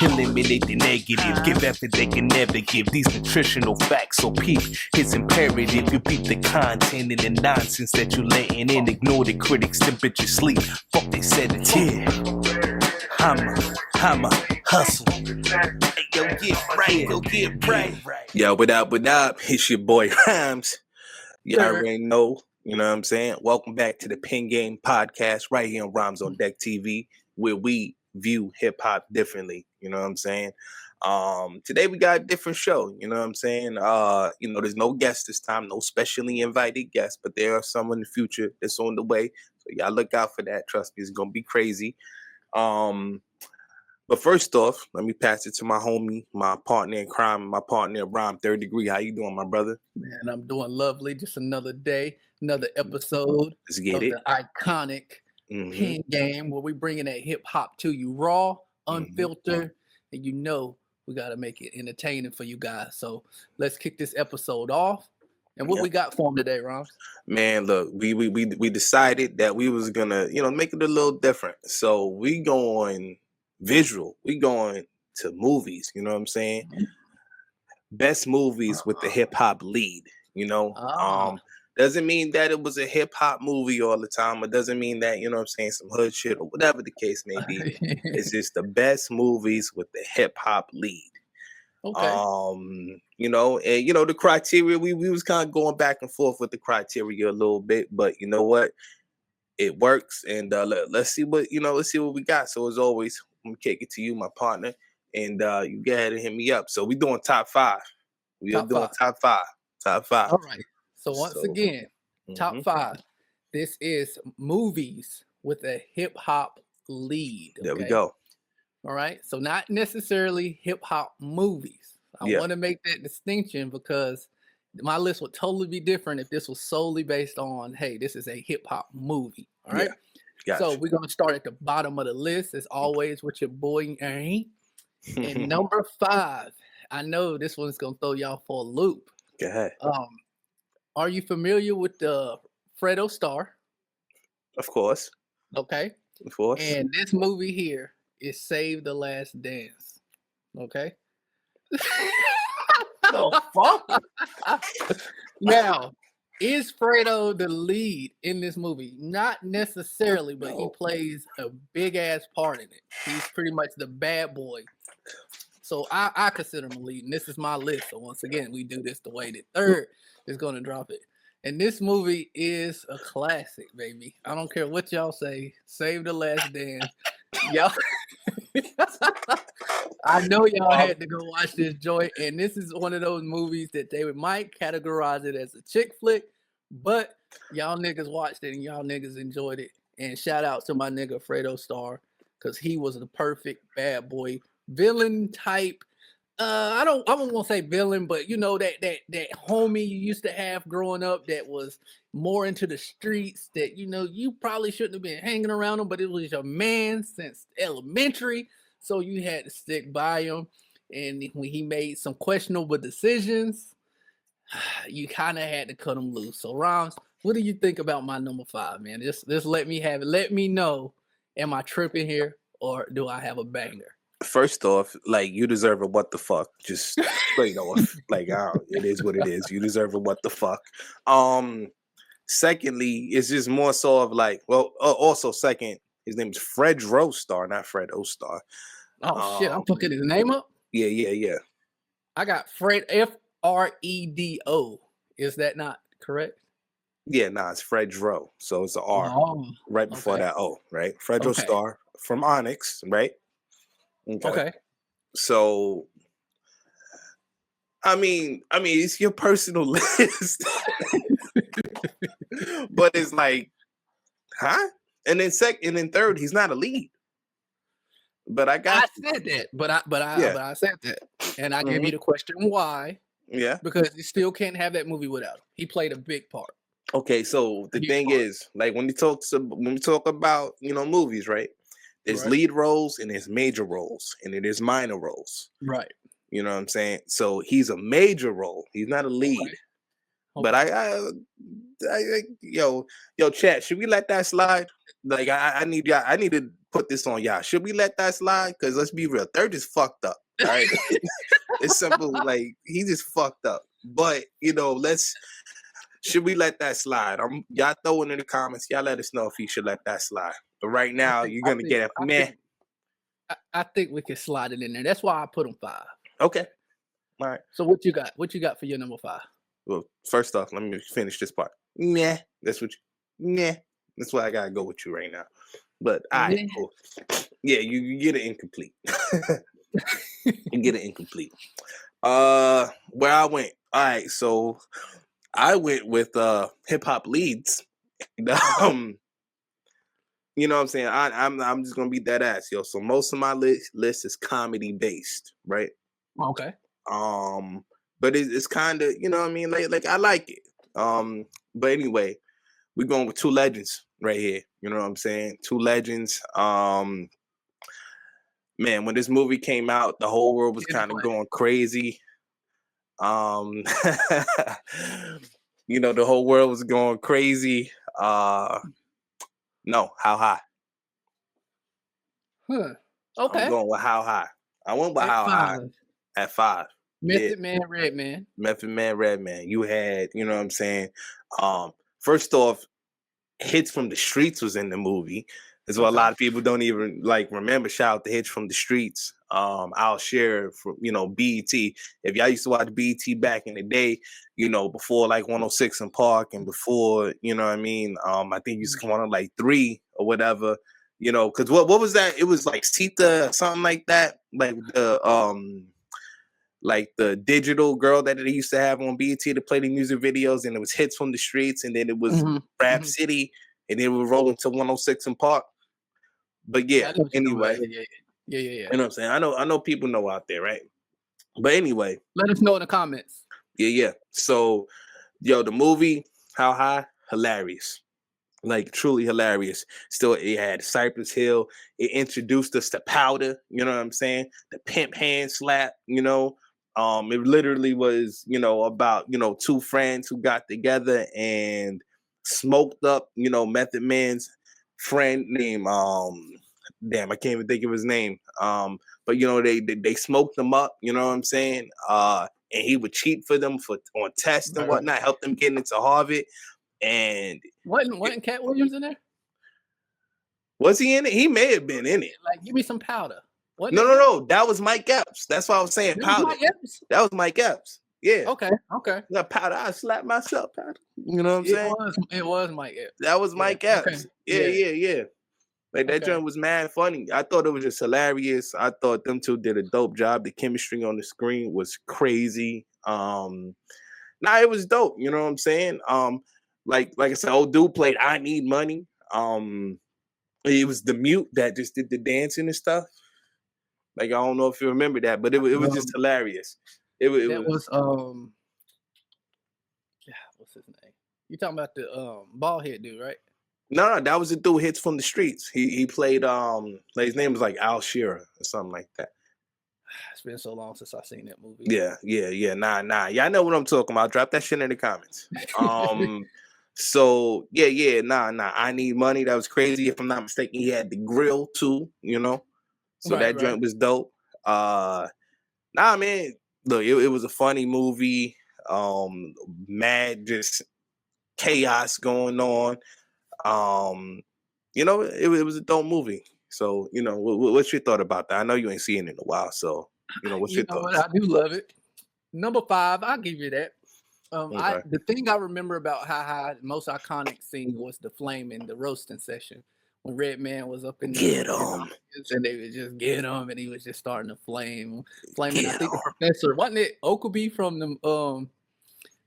Eliminate the negative, give effort they can never give. These nutritional facts, so peep, it's imperative. You peep the content and the nonsense that you letting in. Ignore the critics, then bitch you sleep. Fuck they said it's here. I'm a hustle. Hey, go get right. Yo, what up? It's your boy Rhymes. You already know, you know what I'm saying? Welcome back to the Pin Game Podcast right here on Rhymes on Deck TV, where we view hip hop differently. You know what I'm saying? Today we got a different show. You know what I'm saying? There's no guests this time, no specially invited guests, but there are some in the future that's on the way. So y'all look out for that. Trust me, it's gonna be crazy. But first off, let me pass it to my homie, my partner in crime, my partner in rhyme, Third Degree. How you doing, my brother? Man, I'm doing lovely. Just another day, another episode Let's get of it. the iconic Pin Game, where we bringing that hip hop to you raw, unfiltered, and you know we got to make it entertaining for you guys. So let's kick this episode off. And what we got for them today, Ron? Man, look, we decided that we was gonna, make it a little different. So we going visual. We going to movies. You know what I'm saying? Best movies with the hip hop lead. Doesn't mean that it was a hip hop movie all the time. It doesn't mean that, some hood shit or whatever the case may be. It's just the best movies with the hip hop lead. Okay. The criteria, we was kind of going back and forth with the criteria a little bit, but you know what? It works, and let's see what we got. So as always, I'm gonna kick it to you, my partner, and you go ahead and hit me up. So we doing top five. We are doing top five. Top five. All right. So once again, top five. This is movies with a hip hop lead. Okay? There we go. All right. So not necessarily hip hop movies. I want to make that distinction because my list would totally be different if this was solely based on, hey, this is a hip hop movie. All right. Yeah. So we're going to start at the bottom of the list, as always, with your boy, Ernie. And number 5, I know this one's going to throw y'all for a loop. Go ahead. Are you familiar with the Fredo Star? Of course. Okay. Of course. And this movie here is Save the Last Dance. Okay. The fuck? Now, is Fredo the lead in this movie? Not necessarily, but he plays a big ass part in it. He's pretty much the bad boy. So I consider him a lead, and this is my list. So once again, we do this the way that Third is going to drop it. And this movie is a classic, baby. I don't care what y'all say. Save the Last Dance. Y'all, I know y'all had to go watch this joint, and this is one of those movies that they might categorize it as a chick flick, but y'all niggas watched it and y'all niggas enjoyed it. And shout out to my nigga Fredo Star, because he was the perfect bad boy villain type. I won't want to say villain, but that homie you used to have growing up that was more into the streets, that you probably shouldn't have been hanging around him, but it was your man since elementary, so you had to stick by him. And when he made some questionable decisions, you kind of had to cut him loose. So Rams, what do you think about my number 5, man? Just let me have it. Let me know, am I tripping here or do I have a banger? First off, you deserve a what the fuck. Just straight off. It is what it is. You deserve a what the fuck. Secondly, it's just more so of also second, his name is Fredo Star, not Fredo Star. Oh shit, I'm fucking his name up? Yeah. I got Fred, Fredo. Is that not correct? Yeah, it's Fredo. So it's an R right before that O, right? Fredo Star from Onyx, right? Okay. So, I mean, it's your personal list, but it's huh? And then third, he's not a lead. But I said that, but I said that, and I gave you the question why. Yeah, because you still can't have that movie without him. He played a big part. Okay, so the thing is, when we talk about movies, right? There's lead roles and there's major roles and there's minor roles. Right. You know what I'm saying? So he's a major role. He's not a lead. Okay. But yo, chat, should we let that slide? Like I need y'all. I need to put this on y'all. Should we let that slide? Because let's be real, Third is fucked up. All right, it's simple. Like he just fucked up. But should we let that slide? Y'all throw it in the comments. Y'all let us know if he should let that slide. But right now, you're gonna get a meh. I think we can slide it in there. That's why I put him 5. Okay. All right. So what you got? What you got for your number 5? Well, first off, let me finish this part. Nah. That's why I gotta go with you right now. But all right, cool. Yeah, you get it incomplete. You get it incomplete. Where I went. All right, so I went with hip hop leads. You know what I'm saying? I'm just gonna beat that ass, yo. So most of my list is comedy based, right? Okay. But it's kind of, you know what I mean? Like I like it. But anyway, we're going with 2 legends right here. You know what I'm saying? 2 legends. Man, when this movie came out, the whole world was kind of going crazy. You know, the whole world was going crazy. No, How High. Huh. Okay. I'm going with How High. I went with How High at 5. Method Man, Redman. Method Man, Redman. You had, you know what I'm saying? First off, Hits from the Streets was in the movie. That's what a lot of people don't even remember. Shout out to Hits from the Streets. I'll share from BET. If y'all used to watch BET back in the day, before 106 in Park and before, you know what I mean? I think you used to come on 3 or whatever. Because what was that? It was like Sita, something like that. Like the digital girl that they used to have on BET to play the music videos, and it was Hits from the Streets, and then it was Rap City, and then we were rolling to 106 in Park. But anyway. Yeah. You know what I'm saying? I know people know out there, right? But anyway. Let us know in the comments. Yeah. So, the movie, How High, hilarious. Truly hilarious. Still, it had Cypress Hill. It introduced us to Powder, you know what I'm saying? The pimp hand slap, it literally was, about, 2 friends who got together and smoked up, Method Man's friend named, damn, I can't even think of his name. But, they smoked him up, you know what I'm saying? And he would cheat for them on tests and whatnot, help them get into Harvard. And wasn't Cat Williams in there? Was he in it? He may have been in it. Give me some Powder. No. That was Mike Epps. That's why I was saying Powder. That was Mike Epps. Yeah. Okay. That Powder, I slapped myself, Powder. You know what I'm saying? It was Mike Epps. That was Mike Epps. Okay. Yeah. That joint was mad funny. I thought it was just hilarious. I thought them 2 did a dope job. The chemistry on the screen was crazy. It was dope. You know what I'm saying? Like I said, old dude played I Need Money. It was the mute that just did the dancing and stuff. I don't know if you remember that, but it was just hilarious. What's his name? You talking about the bald head dude, right? No, that was the dude Hits from the Streets. He played his name was Al Shearer or something like that. It's been so long since I've seen that movie. Yeah. Nah. Y'all know what I'm talking about. Drop that shit in the comments. So nah. I Need Money. That was crazy. If I'm not mistaken, he had the grill too, So that joint was dope. Man. Look, it was a funny movie. Mad just chaos going on. It was a dope movie. So, what's your thought about that? I know you ain't seen it in a while, so what's your thoughts? I do love it. Number 5, I'll give you that. The thing I remember about How High, the most iconic scene was the flaming, the roasting session when Redman was up in the get him, and they would just get him, and he was just starting to flaming. I think the professor, wasn't it Oakley from the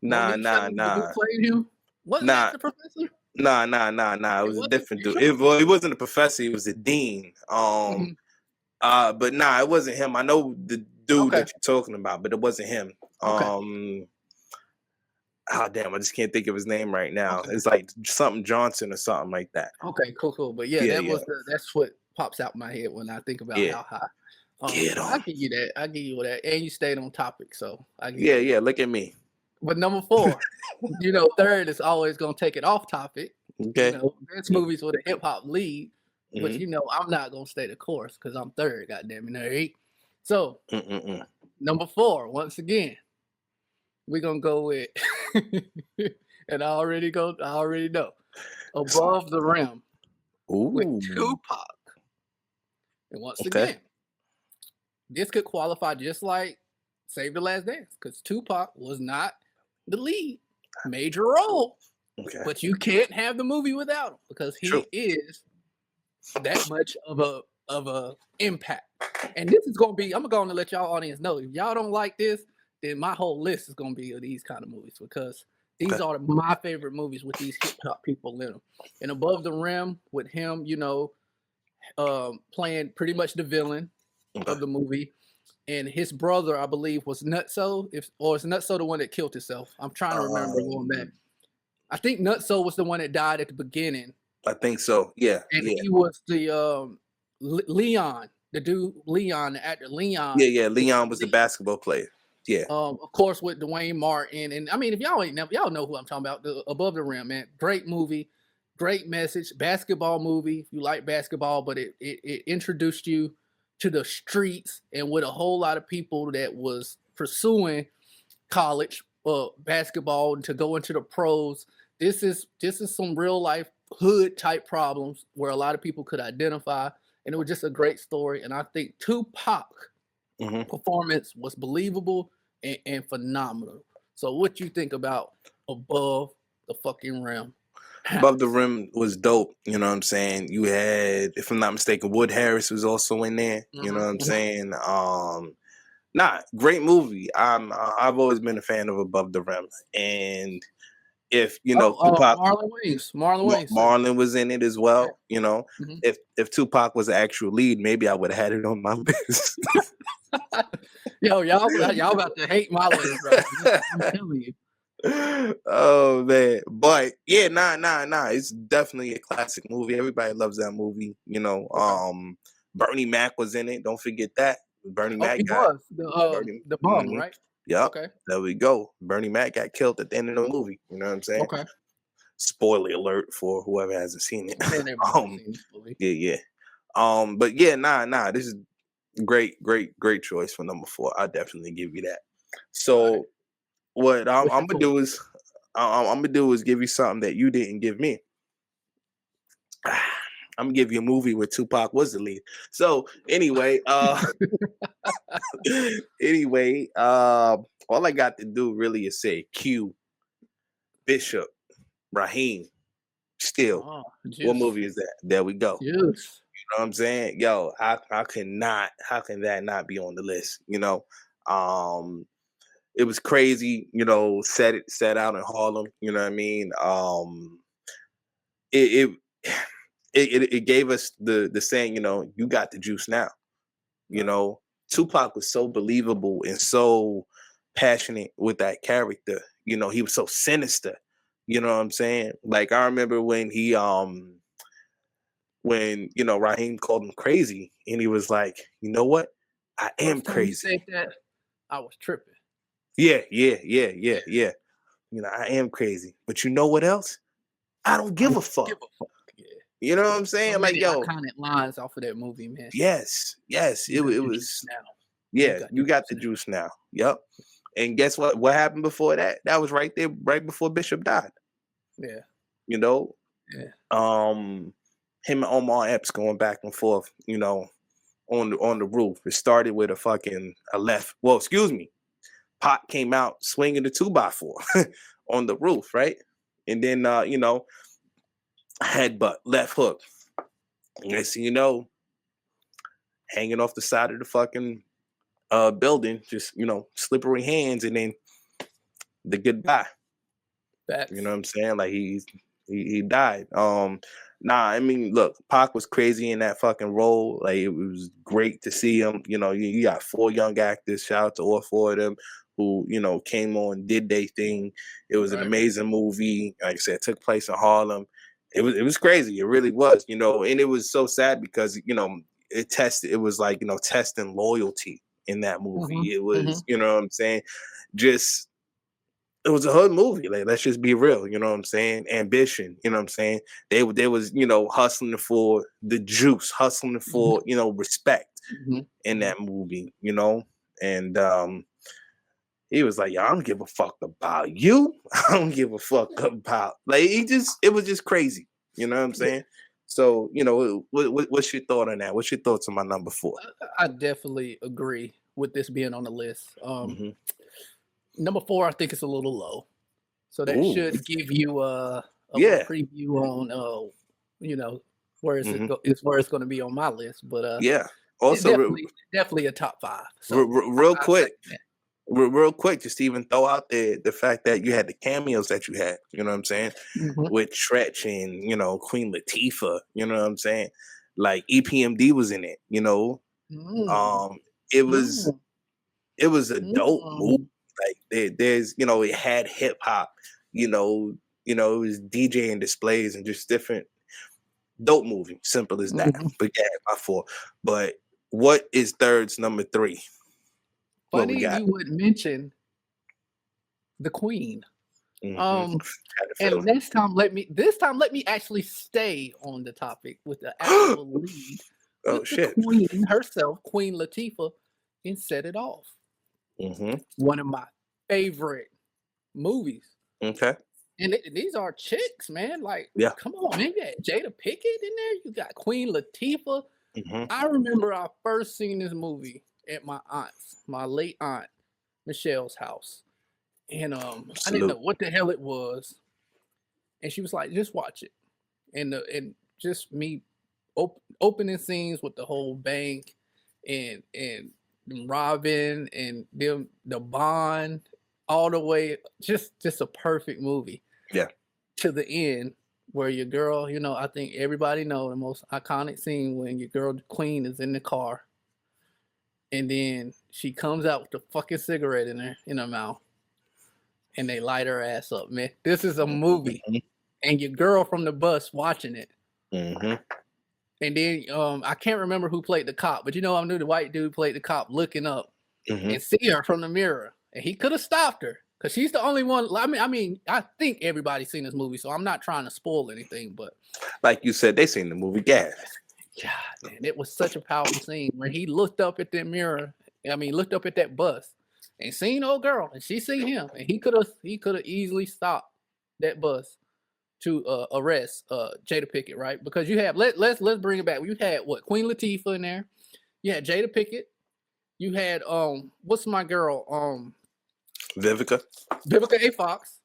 Nah. Who played him? Wasn't that the professor? Nah. It was a different dude. It wasn't the professor. It was the dean. But it wasn't him. I know the dude that you're talking about, but it wasn't him. Oh damn! I just can't think of his name right now. It's something Johnson or something like that. Okay, cool. But that's what pops out in my head when I think about How High. I give you that. that, and you stayed on topic, so I give you that. Look at me. But number 4, Third is always gonna take it off topic. Okay. Best movies with a hip hop lead. But Mhm. I'm not gonna stay the course because I'm third. Goddamn it, right? So Mm-mm-mm. number 4, once again, we're gonna go with, and I already know, Above the Rim with Ooh. Tupac. And once Okay. again, this could qualify just like Save the Last Dance because Tupac was not the lead major role, Okay. but you can't have the movie without him because True. he is that much of a impact. And this is gonna be, I'm gonna let y'all audience know, if y'all don't like this, then my whole list is gonna be of these kind of movies because these Okay. are my favorite movies with these hip hop people in them. And Above the Rim with him, playing pretty much the villain Okay. of the movie. And his brother, I believe, was Nutso. Or is Nutso the one that killed himself? I'm trying to remember going back. I think Nutso was the one that died at the beginning. I think so. Yeah. And Yeah. he was the Leon, the dude Leon, the actor Leon. Yeah. Leon was the basketball player. Yeah. Of course, with Dwayne Martin. And I mean, if y'all y'all know who I'm talking about. The Above the Rim, man. Great movie, great message. Basketball movie. If you like basketball, but it introduced you to the streets and with a whole lot of people that was pursuing college basketball and to go into the pros. This is some real life hood type problems where a lot of people could identify, and it was just a great story. And I think Tupac performance was believable and phenomenal. So what you think about Above the fucking Rim? Above the Rim was dope. You know what I'm saying? You had, if I'm not mistaken, Wood Harris was also in there. You know what I'm saying? Great movie. I've always been a fan of Above the Rim, and if Tupac, Marlon was in it as well. If Tupac was the actual lead, maybe I would have had it on my list. Yo, y'all about to hate my list, bro. I'm telling you. Oh man, but yeah, nah. It's definitely a classic movie. Everybody loves that movie. Bernie Mac was in it. Don't forget that. Bernie Mac was the bum, right? Yep. Okay. There we go. Bernie Mac got killed at the end of the movie. You know what I'm saying? Okay. Spoiler alert for whoever hasn't seen it. Yeah. But yeah, nah. This is great choice for number 4. I'll definitely give you that. So what I'm gonna do is give you something that you didn't give me. I'm gonna give you a movie where Tupac was the lead. So anyway, all I got to do really is say Q, Bishop, Raheem, Still. What movie is that? There we go. You know what I'm saying? Yo, how can that not be on the list? It was crazy, set out in Harlem, you know what I mean? It gave us the saying, you got the juice now. Tupac was so believable and so passionate with that character. He was so sinister. You know what I'm saying? Like I remember when he Raheem called him crazy and he was like, you know what? I am crazy. You said that, I was tripping. Yeah. I am crazy. But you know what else? I don't give a fuck. Yeah. You know what I'm saying? So like, yo, iconic lines off of that movie, man. Yes. It was. Yeah, you got the juice now. Yep. And guess what? What happened before that? That was right there, right before Bishop died. Yeah. Yeah. Him and Omar Epps going back and forth. On the roof. It started with a left. Well, excuse me. Pot came out swinging the 2x4 on the roof, right? And then headbutt, left hook. Next thing you know, hanging off the side of the fucking building, just slippery hands, and then the goodbye. You know what I'm saying? Like he died. I mean, look, Pac was crazy in that fucking role. Like it was great to see him. You got 4 young actors. Shout out to all 4 of them who came on, did their thing. It was an amazing movie. Like I said, it took place in Harlem. It was crazy. It really was. And it was so sad because it was like testing loyalty in that movie. It was, you know what I'm saying? Just it was a hood movie. Like, let's just be real. You know what I'm saying? Ambition. You know what I'm saying? They was, you know, hustling for the juice, hustling for, you know, respect in that movie. You know, and he was like, "Yo, I don't give a fuck about you. I don't give a fuck about." Like, it was just crazy. You know what I'm saying? So, you know, what's your thought on that? What's your thoughts on my number 4? I definitely agree with this being on the list. Mm-hmm. Number 4, I think it's a little low, so that Ooh. should give you a little preview on, you know, where it's where it's going to be on my list. But yeah, also definitely a top 5. So real quick, just to even throw out there the fact that you had the cameos that you had, you know what I'm saying, with Tretch and, you know, Queen Latifah, you know what I'm saying, like EPMD was in it, you know, it was a dope movie. Like there's, you know, it had hip hop, you know, it was DJing displays and just different dope movie, simple as that. But yeah, my 4. But what is Third's number 3? Funny you would mention the Queen. And this time let me actually stay on the topic with the actual lead. The Queen herself, Queen Latifah, and Set It Off. One of my favorite movies. Okay. And these are chicks, man. Like, come on, man. You got Jada Pinkett in there. You got Queen Latifah. I remember I first seen this movie at my late aunt Michelle's house. And I didn't know what the hell it was. And she was like, just watch it. And just me opening scenes with the whole bank and Robin and them, the Bond, all the way, just a perfect movie. Yeah. To the end where your girl, you know, I think everybody know the most iconic scene when your girl Queen is in the car. And then she comes out with the fucking cigarette in her mouth. And they light her ass up, man. This is a movie. And your girl from the bus watching it. And then I can't remember who played the cop, but you know, I knew the white dude played the cop looking up and see her from the mirror. And he could have stopped her because she's the only one. I mean, I think everybody's seen this movie, so I'm not trying to spoil anything. But like you said, they seen the movie Gas. God, man, it was such a powerful scene when he looked up at that mirror. Looked up at that bus and seen old girl, and she seen him, and he could have easily stopped that bus to arrest Jada Pinkett, right? Because you have let's bring it back. You had what, Queen Latifah in there. You had Jada Pinkett. You had what's my girl Vivica A. Fox.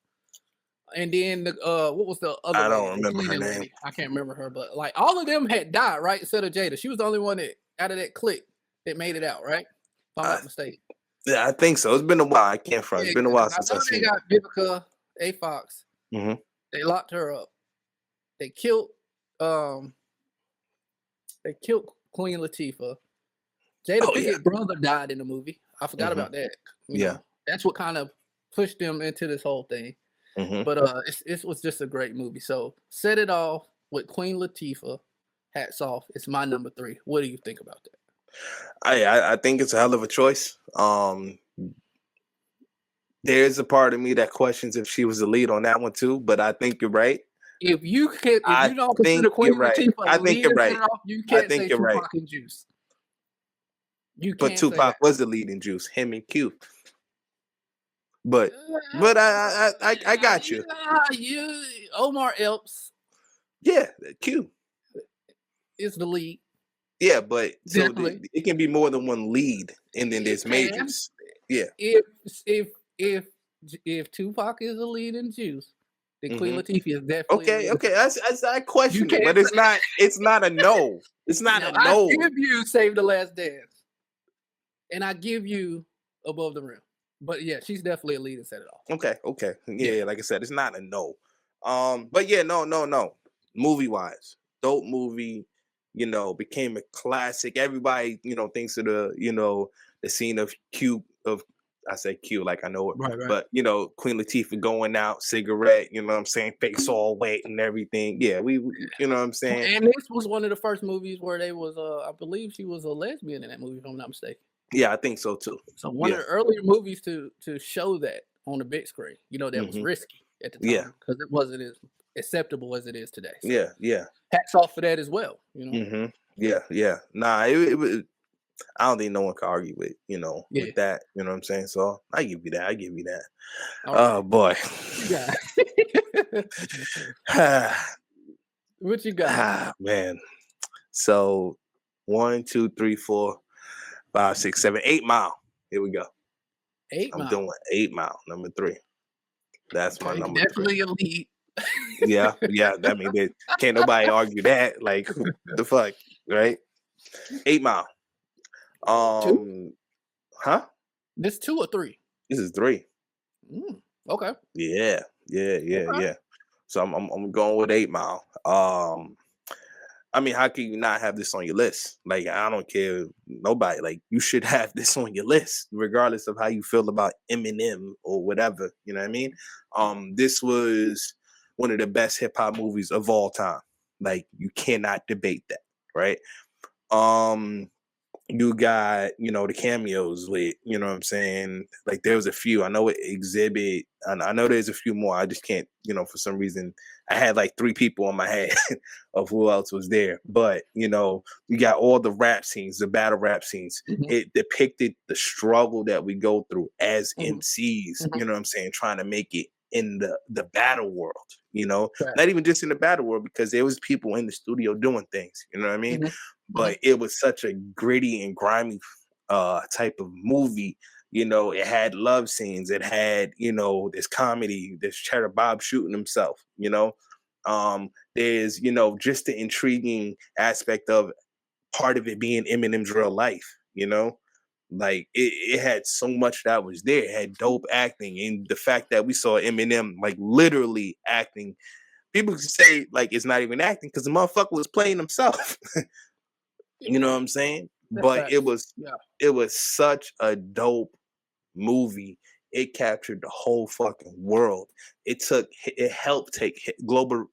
And then what was the other? I don't remember her name. I can't remember her, but like all of them had died, right? Instead of Jada, she was the only one that out of that clique that made it out, right? If I'm not mistaken. Yeah, I think so. It's been a while. I can't front. It's been a while since I've seen it. They got Vivica A. Fox. They locked her up. They killed Queen Latifah. Jada Pinkett's brother died in the movie. I forgot about that. You know, that's what kind of pushed them into this whole thing. But it was just a great movie. So Set It Off with Queen Latifah. Hats off. It's my number 3. What do you think about that? I think it's a hell of a choice. There's a part of me that questions if she was the lead on that one too, but I think you're right. If you don't consider Queen Latifah, I think you're right. You can't say Tupac and Juice. But Tupac was the lead in Juice, him and Q. But I got you. Omar Epps. Yeah, Q is the lead. Yeah, but so it can be more than one lead, and then there's majors. Yeah. If Tupac is the lead in Juice, then Queen Latifah is definitely okay. I question it, but it's not a no. It's not a no. I give you Save the Last Dance, and I give you Above the Rim. But yeah, she's definitely a lead and Set It Off. Okay. Yeah, like I said, it's not a no. But yeah, no. Movie wise, dope movie. You know, became a classic. Everybody, thinks of the scene of Q of. I say Q like I know it, right. But Queen Latifah going out, cigarette, you know what I'm saying, face all wet and everything. Yeah, we you know what I'm saying. And this was one of the first movies where they was, I believe she was a lesbian in that movie, if I'm not mistaken. Yeah, I think so too. So one of the earlier movies to show that. on the big screen. You know, that was Mm-hmm. risky at the Yeah. time because it wasn't as acceptable as it is today. So Yeah. Yeah. hats off for that as well. You know. Mm-hmm. Yeah. Yeah. Nah, it was. I don't think no one can argue with, Yeah. with that. You know what I'm saying? So I give you that. I give you that. All Oh right. boy. You got what you got? Man. So 1, 2, 3, 4, 5, 6, 7, 8 Mile. Here we go. 8 I'm Mile. doing 8 Mile, number 3. That's my Okay, number 3. definitely a lead. Yeah, yeah. I mean, can't nobody argue that. Like, the fuck, right? 8 Mile. Two? Huh? This 2 or 3? This is 3. Okay. Yeah, yeah, yeah, Okay. yeah. So I'm going with 8 Mile. I mean, how can you not have this on your list? Like, I don't care, nobody. Like, you should have this on your list, regardless of how you feel about Eminem or whatever. You know what I mean? This was one of the best hip hop movies of all time. Like, you cannot debate that, right? You got, the cameos with, you know what I'm saying? Like, there was a few. I know Exhibit, and I know there's a few more. I just can't, for some reason, I had like 3 people in my head of who else was there. But, you got all the rap scenes, the battle rap scenes. Mhm, It depicted the struggle that we go through as mhm, MCs, mhm. you know what I'm saying, trying to make it in the battle world, Right. not even just in the battle world, because there was people in the studio doing things, you know what I mean? Mhm, mhm. But it was such a gritty and grimy type of movie. It had love scenes. It had, this comedy, this Cheddar Bob shooting himself, there's, just the intriguing aspect of part of it being Eminem's real life, like it had so much that was there. It had dope acting, and the fact that we saw Eminem like literally acting. People can say like it's not even acting because the motherfucker was playing himself. You know what I'm saying? That's But it facts. was Yeah. it was such a dope movie. It captured the whole fucking world. It helped take global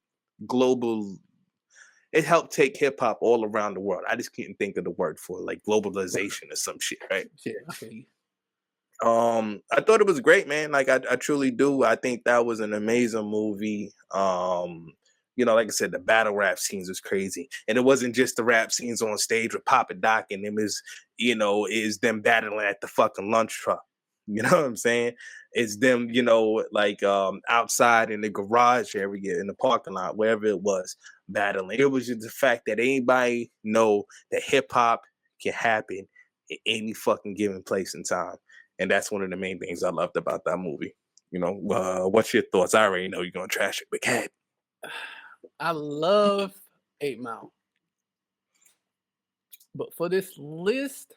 it helped take hip hop all around the world. I just couldn't think of the word for it, like globalization or some shit, right? Yeah. Okay. I thought it was great, man. Like I truly do. I think that was an amazing movie. Like I said, the battle rap scenes was crazy. And it wasn't just the rap scenes on stage with Papa Doc and them is them battling at the fucking lunch truck. You know what I'm saying? It's them, like outside in the garage area, in the parking lot, wherever it was, battling. It was just the fact that anybody know that hip hop can happen in any fucking given place and time. And that's one of the main things I loved about that movie. What's your thoughts? I already know you're gonna trash it, but cat. I love 8 Mile. But for this list,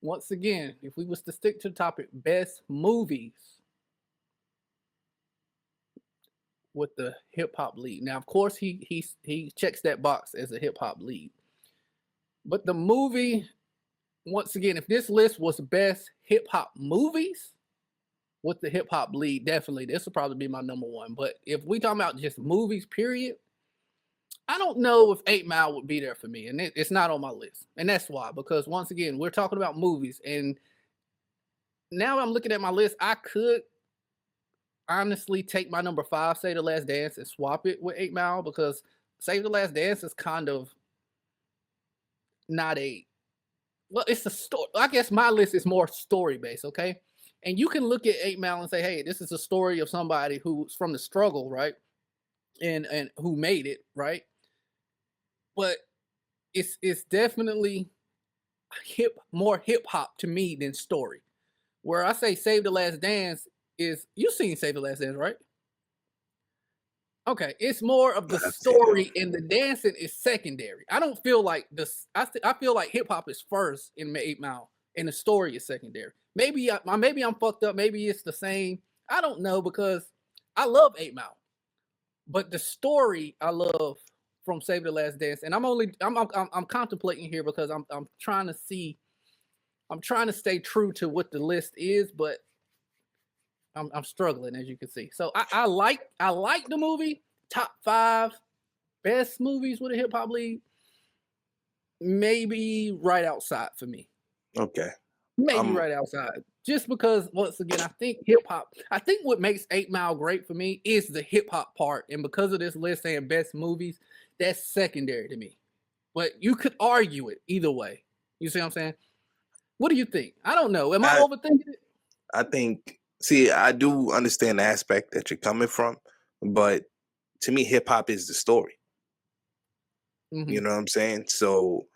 once again, if we was to stick to the topic, best movies with the hip hop lead. Now, of course, he checks that box as a hip hop lead. But the movie, once again, if this list was best hip hop movies with the hip hop lead, definitely this would probably be my number 1. But if we talking about just movies, period, I don't know if 8 Mile would be there for me, and it's not on my list. And that's why, because once again, we're talking about movies, and now I'm looking at my list. I could honestly take my number 5, Save the Last Dance, and swap it with 8 Mile, because Save the Last Dance is kind of not a well, it's a story. I guess my list is more story based, okay? And you can look at 8 Mile and say, hey, this is a story of somebody who's from the struggle, right? And who made it, right? But it's definitely more hip hop to me than story. Where I say Save the Last Dance is you seen Save the Last Dance, right? Okay, it's more of the That's it. story and the dancing is secondary. I don't feel like this. I feel like hip hop is first in 8 Mile, and the story is secondary. Maybe I'm fucked up. Maybe it's the same. I don't know because I love 8 Mile, but the story I love from Save the Last Dance, and I'm contemplating here because I'm trying to see. I'm trying to stay true to what the list is, but I'm struggling as you can see. So I like the movie. Top 5 best movies with a hip hop lead. Maybe right outside for me. Okay. Maybe I'm right outside. Just because, once again, I think hip hop. I think what makes 8 Mile great for me is the hip hop part, and because of this list saying best movies, that's secondary to me. But you could argue it either way. You see what I'm saying? What do you think? I don't know. Am I I overthinking it? I think. See, I do understand the aspect that you're coming from, but to me, hip hop is the story. Mm-hmm. You know what I'm saying? So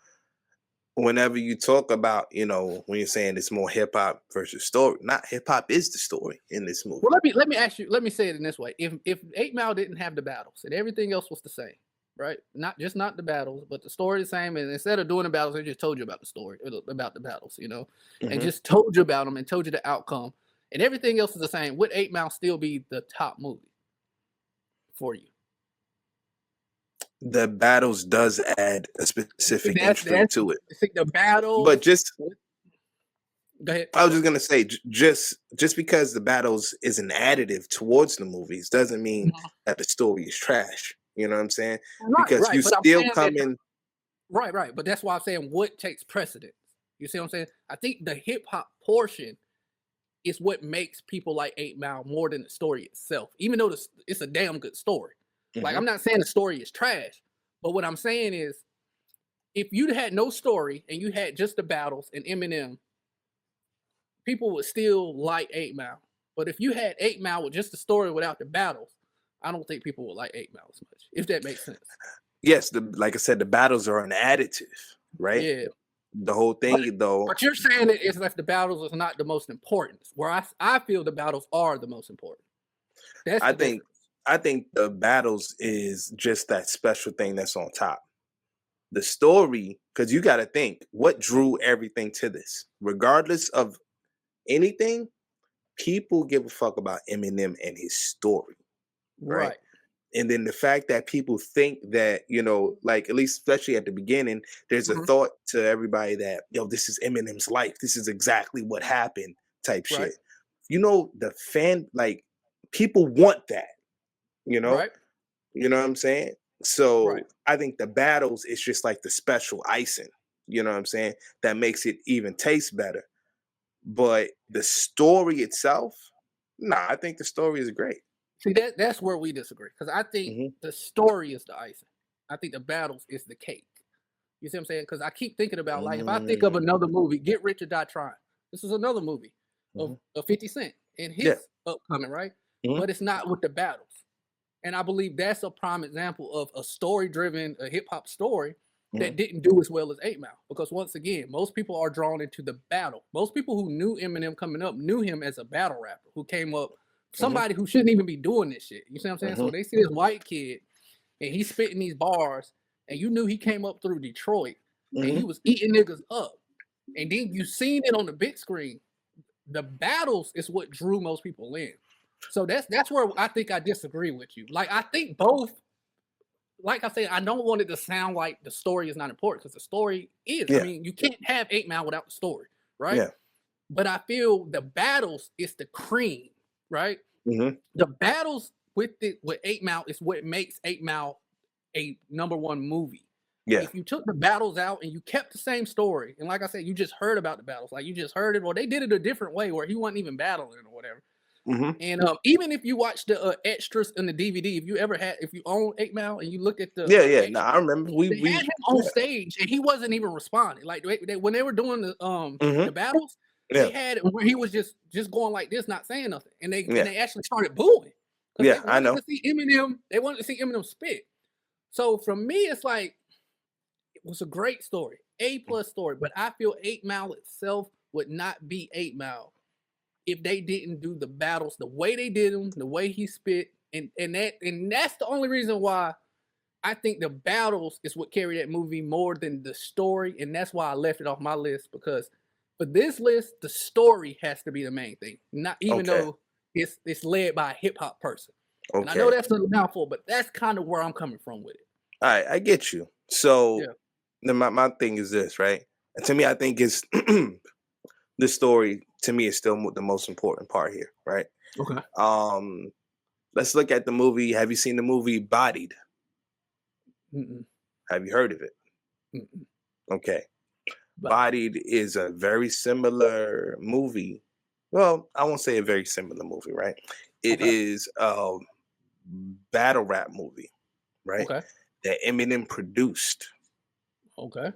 whenever you talk about, when you're saying it's more hip hop versus story, not hip hop is the story in this movie. Well, let me ask you. Let me say it in this way: if 8 Mile didn't have the battles and everything else was the same, right? Not the battles, but the story the same. And instead of doing the battles, they just told you about the story, about the battles, and Mhm. just told you about them and told you the outcome, and everything else is the same. Would 8 Mile still be the top movie for you? The battles does add a specific intrigue That's to it, see, the but battles. just Go ahead. I was just gonna say, just because the battles is an additive towards the movies doesn't mean Mhm. that the story is trash. You know what I'm saying? Right, Because right. you But I'm still saying that come in. right, right. But that's why I'm saying what takes precedence. You see what I'm saying? I think the hip hop portion is what makes people like 8 Mile more than the story itself. Even though it's a damn good story. Like Mhm. I'm not saying the story is trash, but what I'm saying is if you had no story and you had just the battles and Eminem, people would still like 8 Mile. But if you had 8 Mile with just the story without the battles, I don't think people would like 8 Mile as much. If that makes sense. Yes, like I said, the battles are an additive, right? Yeah. The whole But thing, though. but you're saying that it's like the battles is not the most important. Where I feel the battles are the most important. That's I the think, difference. I think the battles is just that special thing that's on top. The story, because you got to think what drew everything to this, regardless of anything. People give a fuck about Eminem and his story, right? Right. And then the fact that people think that, like at least especially at the beginning, there's a Mhm. thought to everybody that, this is Eminem's life. This is exactly what happened type Right. shit. The fan, like people want that, you know? Right. You know what I'm saying? Right. So I think the battles is just like the special icing, you know what I'm saying? That makes it even taste better. But the story itself, nah, I think the story is great. See that's where we disagree. Because I think Mhm, the story is the icing. I think the battles is the cake. You see what I'm saying? Because I keep thinking about like if I think of mm, another movie, Get Rich or Die Trying. This is another movie mhm. of 50 Cent and Yeah. his upcoming, right? Mhm, But it's not with the battles. And I believe that's a prime example of a story driven, a hip hop story mhm, that didn't do as well as 8 Mile. Because once again, most people are drawn into the battle. Most people who knew Eminem coming up knew him as a battle rapper who came up, mhm, somebody who shouldn't even be doing this shit. You see what I'm saying? mhm, So they see this white kid and he's spitting these bars, and you knew he came up through Detroit and he mhm. was eating niggas up. And then you seen it on the big screen. The battles is what drew most people in. So that's where I think I disagree with you. Like I think both, like I said, I don't want it to sound like the story is not important because the story is. I Yeah, mean, you can't have 8 Mile without the story, right? yeah. But I feel the battles is the cream, right? Mhm, The battles with 8 Mile is what makes 8 Mile a #1 movie. yeah. If you took the battles out and you kept the same story, and like I said, you just heard about the battles, like you just heard it, or they did it a different way where he wasn't even battling or whatever. Mhm. And even if you watch the extras in the DVD, if you own 8 Mile and you look at the Yeah, yeah. Nah, I extras, remember they had him on yeah. stage and he wasn't even responding. Like when they were doing Mhm. the battles, they Yeah, had it where he was just going like this, not saying nothing, and yeah, they actually started booing because they yeah. I wanted know. to see Eminem. They wanted to see Eminem spit. So for me, it's like it was a great story, A+ story, but I feel 8 Mile itself would not be 8 Mile if they didn't do the battles the way they did them, the way he spit, and that's the only reason why I think the battles is what carried that movie more than the story, and that's why I left it off my list because for this list, the story has to be the main thing, not even Okay, though it's led by a hip hop person. And I know okay. that's a mouthful, but that's kind of where I'm coming from with it. All right, I get you. So Yeah. then my thing is this, right? And to me, I think it's the story. To me, is still the most important part here, right? Okay. Um, let's look at the movie. Have you seen the movie Bodied? Mm-mm, Have you heard of it? mm-mm. Okay. Body. Bodied is a very similar movie, Well, I won't say a very similar movie, right? It Okay. is a battle rap movie, right? Okay. That Eminem produced Okay.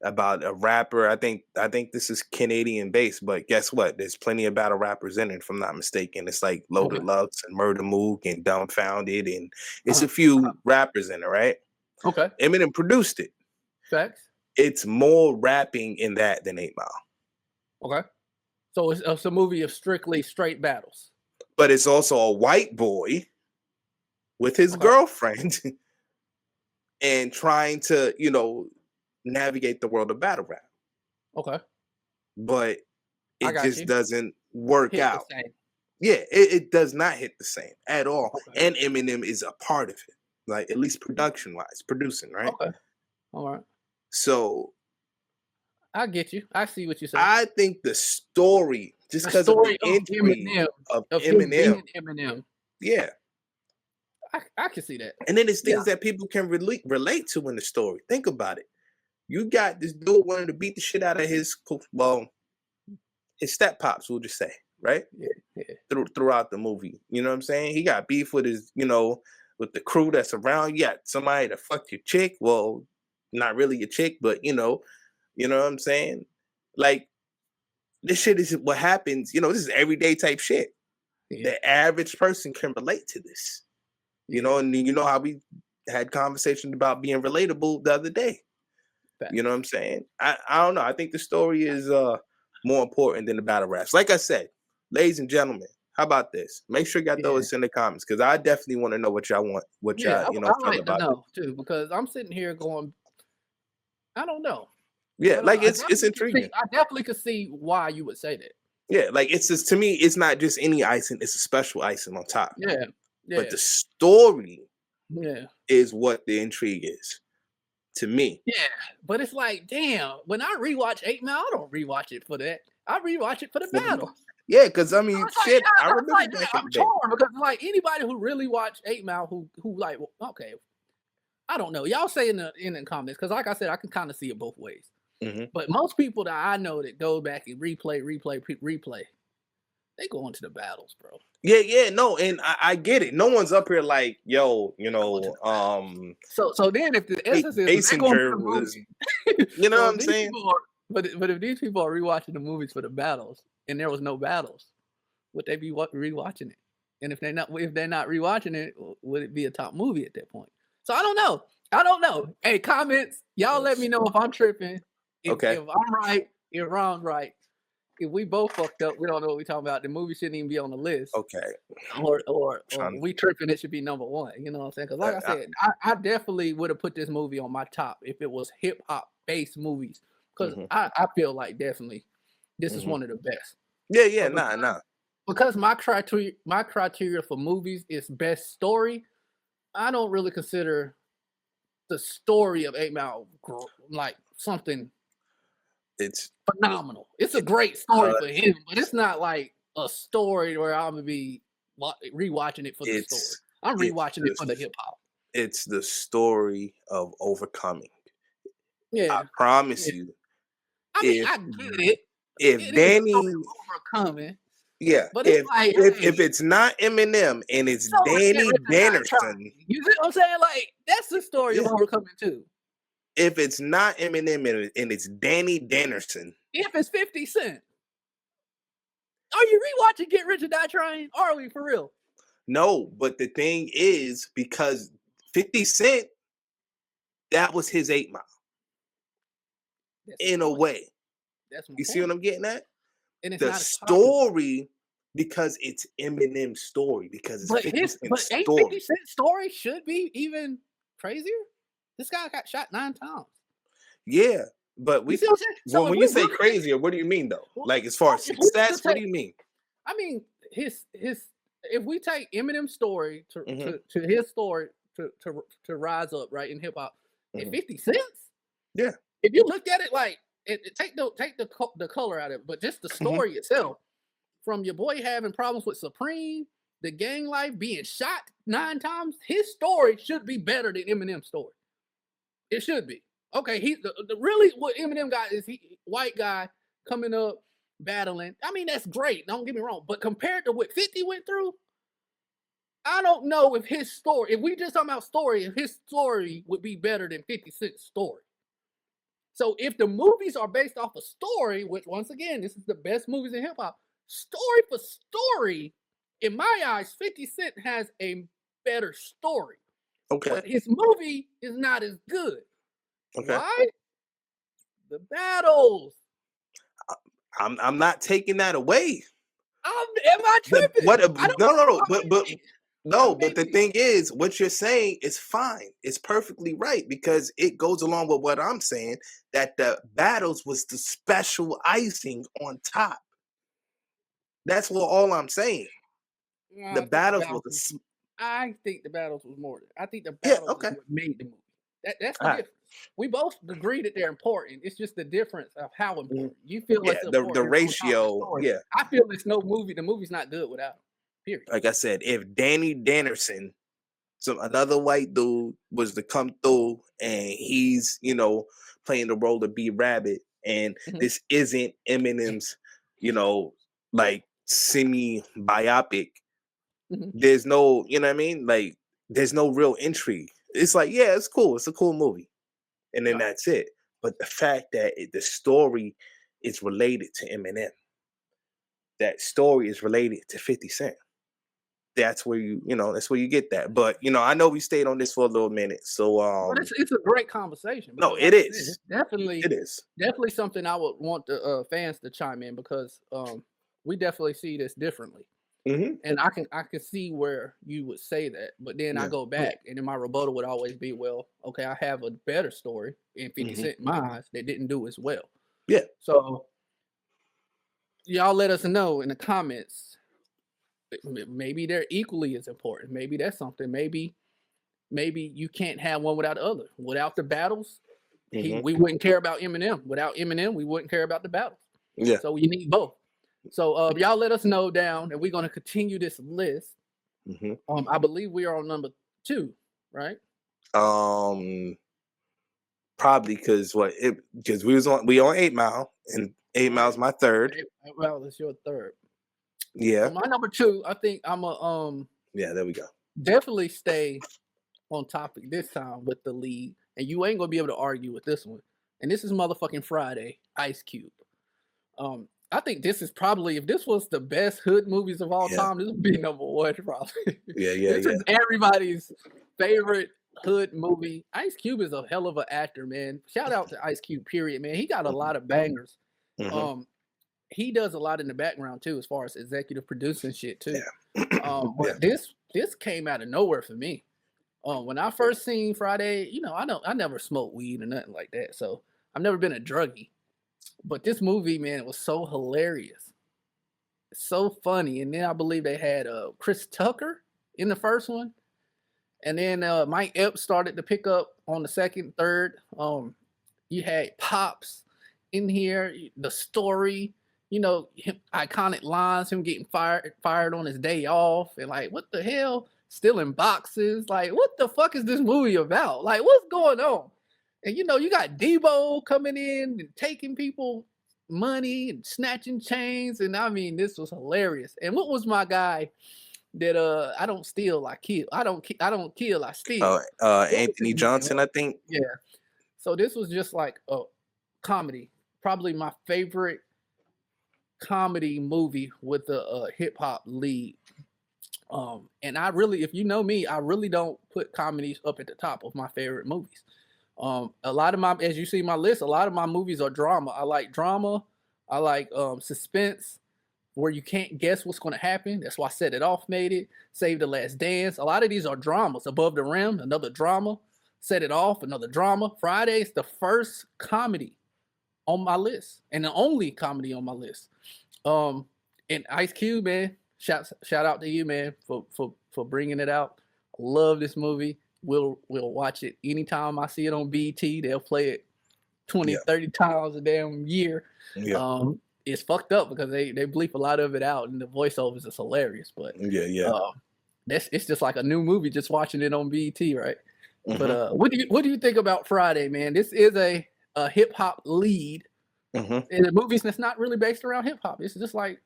about a rapper. I think this is Canadian based, but guess what? There's plenty of battle rappers in it, if I'm not mistaken. It's like Okay. Loaded Lux and Murder Mook and Dumbfounded, and it's Uh-huh. a few rappers in it, right? Okay. Eminem produced it. Facts. It's more rapping in that than 8 Mile. Okay. So it's a movie of strictly straight battles. But it's also a white boy with his Okay. girlfriend and trying to, navigate the world of battle rap. Okay. But I it got just you. doesn't work Hit the out. same. Yeah, it does not hit the same at all. Okay. And Eminem is a part of it, like at least production wise, producing, right? Okay. All right. So I get you. I see what you're saying. I think the story, just The because of the story of entry Eminem, of of him Eminem, being Eminem. yeah. I can see that. And then it's Yeah. things that people can relate to in the story. Think about it. You got this dude wanting to beat the shit out of his step pops, we'll just say, right? Yeah. Yeah. Throughout the movie. You know what I'm saying? He got beef with his, with the crew that's around. You got somebody that fucked your chick. Well, not really your chick, but you know what I'm saying? Like, this shit is what happens, this is everyday type shit. Yeah. The average person can relate to this. And you know how we had conversations about being relatable the other day. Facts. You know what I'm saying? I don't know. I think the story is more important than the battle raps. Like I said, ladies and gentlemen, how about this? Make sure you got those in the comments because I definitely want to know what y'all want, what Yeah, y'all, I feel like to about it. know too because I'm sitting here going, I don't know. Yeah, like it's definitely intriguing. I definitely could see why you would say that. Yeah, like it's just, to me, it's not just any icing, it's a special icing on top. Yeah. Yeah. But the story Yeah. is what the intrigue is to me. Yeah. But it's like, damn, when I rewatch 8 Mile, I don't rewatch it for that. I rewatch it for the battle. Yeah, because I mean, It's like, shit, I I'm remember like, back in I'm the day. torn because like anybody who really watched 8 Mile who like, okay, I don't know. Y'all say in the comments because like I said, I can kind of see it both ways. Mhm. But most people that I know that go back and replay, they go into the battles, bro. Yeah, no, and I get it. No one's up here like, yo, So then if the essence is they're going to Basinger the was, movie, you know so what if I'm these saying? people are, but if these people are rewatching the movies for the battles and there was no battles, would they be rewatching it? And if they're not rewatching it, would it be a top movie at that point? So I don't know. Hey, comments, y'all let me know if I'm tripping. If I'm right, if Ron's right. If we both fucked up, we don't know what we're talking about. The movie shouldn't even be on the list. Okay. Or we tripping, it should be number one. You know what I'm saying? Because like I said, I definitely would have put this movie on my top if it was hip hop based movies. Because I feel like definitely this is one of the best. Yeah, nah. Because my criteria for movies is best story. I don't really consider the story of 8 Mile like something. It's phenomenal. It's a great story for him, but it's not like a story where I'm gonna be rewatching it for the story. I'm rewatching it for the hip hop. It's the story of overcoming. Yeah, I promise you. I mean, I get it. If Danny overcoming, yeah, but if it's like, if it's not Eminem and it's Danny Dannerson, you see what I'm saying? Like that's the story of overcoming too. If it's not Eminem and it's Danny Dannerson, if it's 50 Cent, are you rewatching Get Rich or Die Trying? Are we for real? No, but the thing is, because 50 Cent, that was his 8 Mile. In a way. That's my you see what I'm getting at? And it's the not story, because it's Eminem's story, because it's 50 Cent's story. 50 Cent's story should be even crazier. This guy got shot 9 times. Yeah, but when you say crazier, what do you mean though? Like as far as success, what do you mean? I mean his if we take Eminem's story to his story to rise up right in hip hop, at 50 cents. Yeah. If you looked at it like take the color out of it, but just the story itself, from your boy having problems with Supreme, the gang life, being shot 9 times, his story should be better than Eminem's story. It should be. Okay, he really what Eminem got is he white guy coming up, battling. I mean, that's great. Don't get me wrong. But compared to what 50 went through, I don't know if his story, if we just talking about story, if his story would be better than 50 Cent's story. So if the movies are based off a story, which once again, this is the best movies in hip hop, story for story, in my eyes, 50 Cent has a better story. Okay. But his movie is not as good. Okay. Why? The battles. I'm not taking that away. Am I tripping? What? No. But Maybe. the thing is, what you're saying is fine. It's perfectly right because it goes along with what I'm saying. That the battles was the special icing on top. That's all I'm saying. No, The battles was I think the battles was more. I think the yeah. battles Okay. is what made the movie. That's the All right. difference. We both agree that they're important. It's just the difference of how important. You feel Yeah. it's The important on top of the ratio. story. Yeah. I feel it's no movie. The movie's not good without him. Period. Like I said, if Danny Dannerson, another white dude, was to come through and he's playing the role of B Rabbit, and this isn't Eminem's, like semi biopic. There's no, you know what I mean? Like, there's no real intrigue. It's like, yeah, it's cool. It's a cool movie. And then that's it. But the fact that the story is related to Eminem, that story is related to 50 Cent. That's where that's where you get that. But I know we stayed on this for a little minute. So But it's a great conversation. No, Like it is. It is definitely something I would want the fans to chime in because we definitely see this differently. And I can see where you would say that, but then I go back and then my rebuttal would always be, well, okay, I have a better story in 50 Cent in my eyes that didn't do as well. Yeah. So y'all let us know in the comments. Maybe they're equally as important. Maybe that's something. Maybe you can't have one without the other. Without the battles, we wouldn't care about Eminem. Without Eminem, we wouldn't care about the battles. Yeah. So you need both. So y'all let us know down, and we're gonna continue this list. I believe we are on number 2, right? Probably because we on 8 Mile, and 8 Mile's my third. 8 Mile is your third. Yeah. So my number 2, I think I'm a Yeah, there we go. Definitely stay on topic this time with the lead, and you ain't gonna be able to argue with this one. And this is motherfucking Friday, Ice Cube. I think this is probably, if this was the best hood movies of all time, this would be number 1 probably. This is everybody's favorite hood movie. Ice Cube is a hell of an actor, man. Shout out to Ice Cube, period, man. He got a lot of bangers. He does a lot in the background too, as far as executive producing shit too. But this came out of nowhere for me. When I first seen Friday, I never smoked weed or nothing like that, so I've never been a druggie. But this movie, man, it was so hilarious, so funny. And then I believe they had Chris Tucker in the first one, and then Mike Epps started to pick up on the second, third. You had Pops in here, the story, him, iconic lines, him getting fired on his day off, and like, what the hell, stealing boxes, like, what the fuck is this movie about? Like, what's going on? And you got Debo coming in and taking people money and snatching chains, and I mean, this was hilarious. And what was my guy that I don't steal, I kill. I don't kill, I steal. Anthony Johnson, I think. Yeah. So this was just like a comedy, probably my favorite comedy movie with a hip hop lead. And I really, if you know me, I really don't put comedies up at the top of my favorite movies. A lot of as you see my list, a lot of my movies are drama. I like drama. I like suspense, where you can't guess what's going to happen. That's why Set It Off made it. Save the Last Dance. A lot of these are dramas. Above the Rim, another drama. Set It Off, another drama. Friday's the first comedy on my list, and the only comedy on my list. And Ice Cube, man, shout out to you, man, for bringing it out. I love this movie. We'll watch it anytime I see it on BT. They'll play it 20, 30 times a damn year. It's fucked up because they bleep a lot of it out, and the voiceovers is hilarious. But it's just like a new movie just watching it on BT, right? But what do you think about Friday, man? This is a hip hop lead. And the movies that's not really based around hip hop. It's just like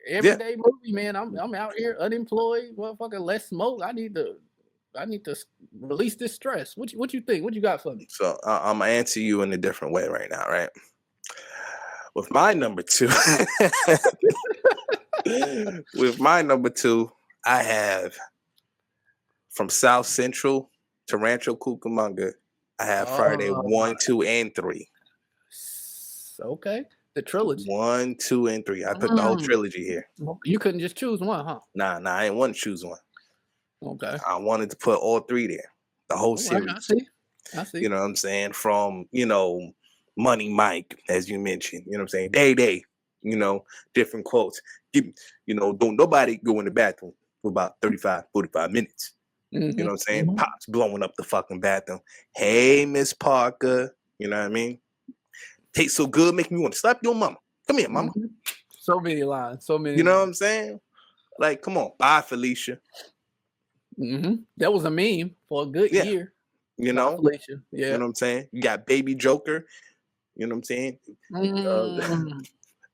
everyday movie, man. I'm out here unemployed, motherfucker. Let's smoke. I need to release this stress. What you think? What you got for me? So I'm gonna answer you in a different way right now, right? With my number 2, I have from South Central to Rancho Cucamonga. I have Friday 1, 2, and 3. Okay, the trilogy. 1, 2, and 3. I put the whole trilogy here. You couldn't just choose one, huh? Nah, I didn't want to choose one. Okay. I wanted to put all 3 there. The whole series. I see. You know what I'm saying? From, Money Mike, as you mentioned, you know what I'm saying? Day, different quotes. Don't nobody go in the bathroom for about 35, 45 minutes. You know what I'm saying? Pops blowing up the fucking bathroom. Hey, Miss Parker. You know what I mean? Tastes so good, make me want to slap your mama. Come here, mama. So many lines. So many. You know what I'm saying? Like, come on. Bye, Felicia. That was a meme for a good year. Bye, Felicia. Yeah. You know what I'm saying? You got Baby Joker. You know what I'm saying?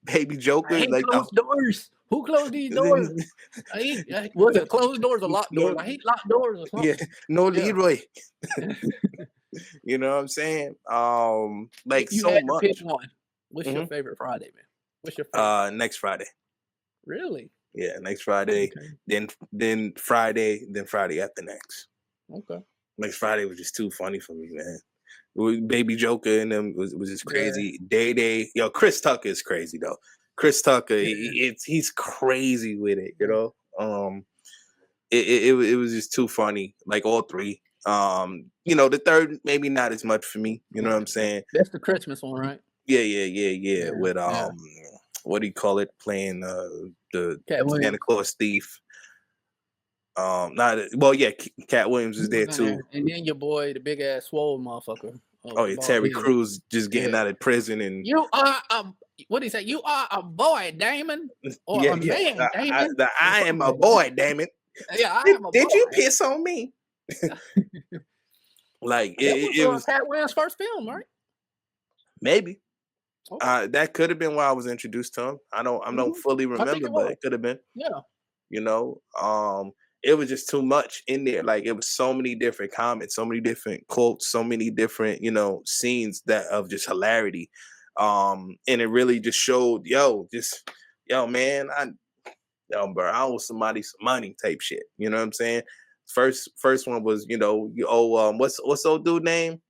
Baby Joker. I hate closed doors. Who closed these doors? Was it closed doors or locked doors? I hate locked doors or something. Yeah, no Leroy. You know what I'm saying? Like you so had much. To pick one. What's your favorite Friday, man? What's your favorite? Next Friday. Really? Yeah, next Friday. Okay. Then Friday after next. Okay. Next Friday was just too funny for me, man. Baby Joker and them was just crazy. Yeah. Day. Yo, Chris Tucker is crazy though. Chris Tucker, he's crazy with it, It was just too funny. Like all 3. The third maybe not as much for me. You know what I'm saying? That's the Christmas one, right? Yeah. With what do you call it? Playing the Santa Claus thief. Cat Williams is there too. And then your boy, the big ass swole motherfucker. Terry Crews just getting out of prison and you are what did he say? You are a boy, Damon, or a man, Damon. I am a boy, damn it. Yeah, I am a boy. Did you piss on me? Like it was Cat Williams' first film, right? Maybe. Okay. That could have been why I was introduced to him. I don't fully remember, but it could have been. Yeah. It was just too much in there. Like it was so many different comments, so many different quotes, so many different, scenes that of just hilarity. And it really just showed, man, bro, I owe somebody some money type shit. You know what I'm saying? First one was, you owe what's old dude name?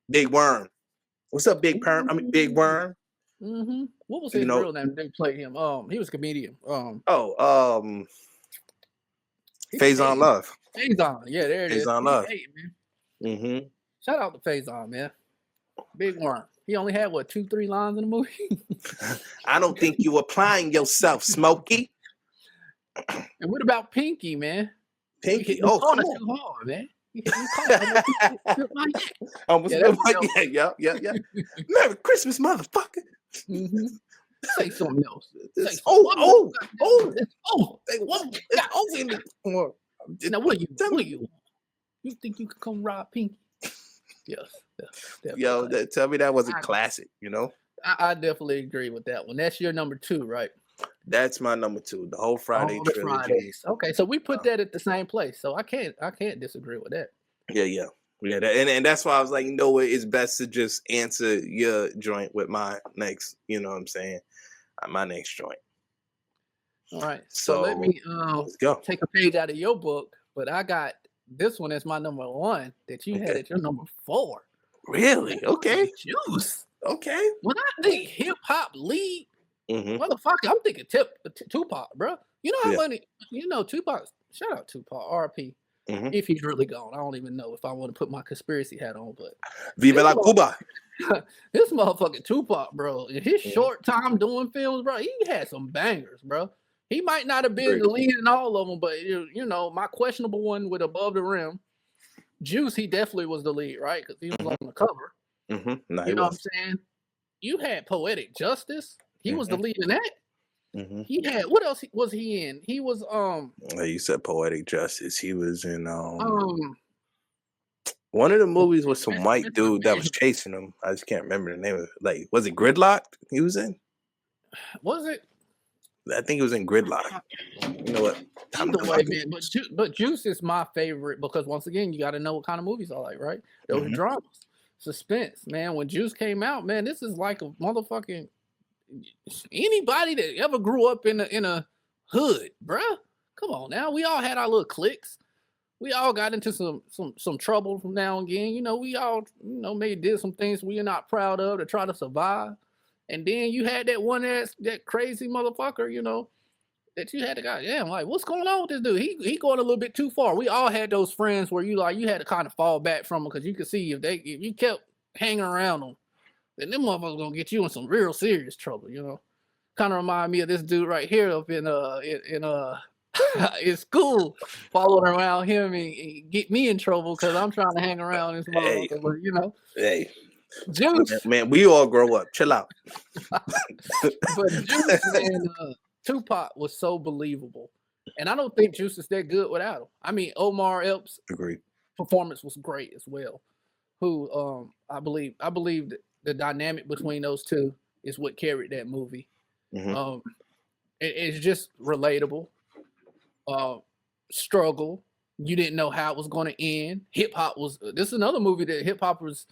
Big Worm. What's up, Big Perm? I mean Big Worm. What was his real name? They played him. He was a comedian. Faison Love. Faison, yeah, there it is. Faison Love. Man. Shout out to Faison, man. Big Worm. He only had 2-3 lines in the movie. I don't think you applying yourself, Smokey. And what about Pinky, man? Pinky, come on. Too hard, man. Yeah. Merry Christmas, motherfucker. Say something else. Oh. Now what are you? You think you could come rob Pinky? Yes. Yo, tell me that wasn't classic, I definitely agree with that one. That's your number 2, right? That's my number 2. The whole Friday trilogy. Fridays. Okay, so we put that at the same place. So I can't disagree with that. Yeah. And that's why I was like, it's best to just answer your joint with my next, what I'm saying? My next joint. All right. So let me let's go. Take a page out of your book, but I got this one as my number 1 that you had at your number 4. Really? Okay. Juice. Okay. When I think hip hop lead, motherfucker, I'm thinking Tupac, bro. You know how many? Tupac. Shout out Tupac, RP. If he's really gone, I don't even know if I want to put my conspiracy hat on. But Viva la Cuba. This motherfucking Tupac, bro. In his short time doing films, bro, he had some bangers, bro. He might not have been the lead in all of them, but my questionable one with Above the Rim, Juice, he definitely was the lead, right? Because he was on the cover. No, you know what I'm saying? You had Poetic Justice. He was the lead in that. He had, what else was he in? He was you said Poetic Justice. He was in One of the movies with some That's white my dude that was favorite. chasing him. I just can't remember the name of it. Like, was it Gridlocked he was in? Was it? I think he was in Gridlock. You know what? Either way, man. But Juice is my favorite because once again, you got to know what kind of movies I like, right? Those dramas, suspense, man. When Juice came out, man, this is like a motherfucking anybody that ever grew up in a hood, bruh. Come on now, we all had our little cliques. We all got into some trouble from now and again. You know, we all maybe did some things we're not proud of to try to survive. And then you had that one that crazy motherfucker, that you had to go, damn, like, what's going on with this dude? He going a little bit too far. We all had those friends where you had to kind of fall back from them because you could see if you kept hanging around them, then them motherfuckers gonna get you in some real serious trouble, Kind of remind me of this dude right here up in in school, following around him and get me in trouble because I'm trying to hang around this Hey, motherfucker, hey, Juice. man, we all grow up. Chill out. But Juice, man, Tupac was so believable. And I don't think Juice is that good without him. I mean, Omar Epps' Agreed. performance was great as well. Who I believe that the dynamic between those two is what carried that movie. It's just relatable. Struggle. You didn't know how it was going to end. Hip hop was. This is another movie that hip hop was.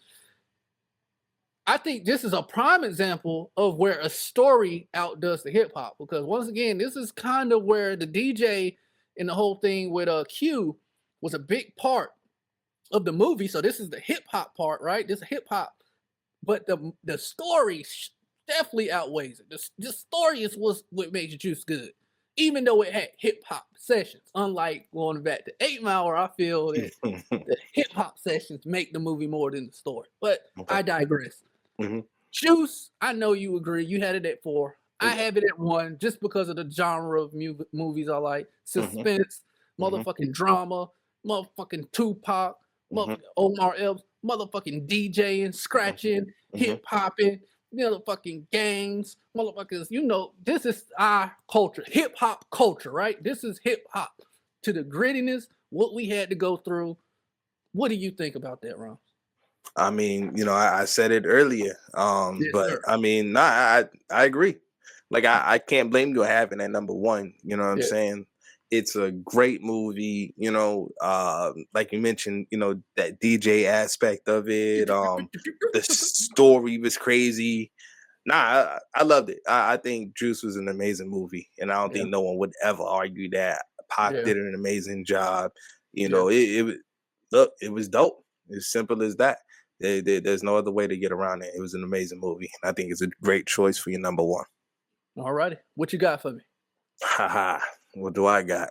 I think this is a prime example of where a story outdoes the hip hop because once again, this is kind of where the DJ and the whole thing with Q was a big part of the movie. So this is the hip hop part, right? This is hip hop, but the story definitely outweighs it. The story is what made Juice good, even though it had hip hop sessions. Unlike going back to 8 Mile, where I feel that the hip hop sessions make the movie more than the story. But I digress. Juice, I know you agree. You had it at 4. I have it at 1 just because of the genre of movies I like. Suspense, motherfucking drama, motherfucking Tupac, motherfucking Omar Epps, motherfucking DJing, scratching, hip hopping, motherfucking gangs, motherfuckers. This is our culture, hip hop culture, right? This is hip hop to the grittiness, what we had to go through. What do you think about that, Ron? I mean, I said it earlier. But sir. I mean, I agree. Like I can't blame you for having that number 1. You know what I'm saying? It's a great movie, like you mentioned, that DJ aspect of it. The story was crazy. Nah, I loved it. I think Juice was an amazing movie, and I don't think no one would ever argue that. Pac did an amazing job. It was dope. As simple as that. There's no other way to get around it. It was an amazing movie. I think it's a great choice for your number 1. All righty. What you got for me? Haha. What do I got?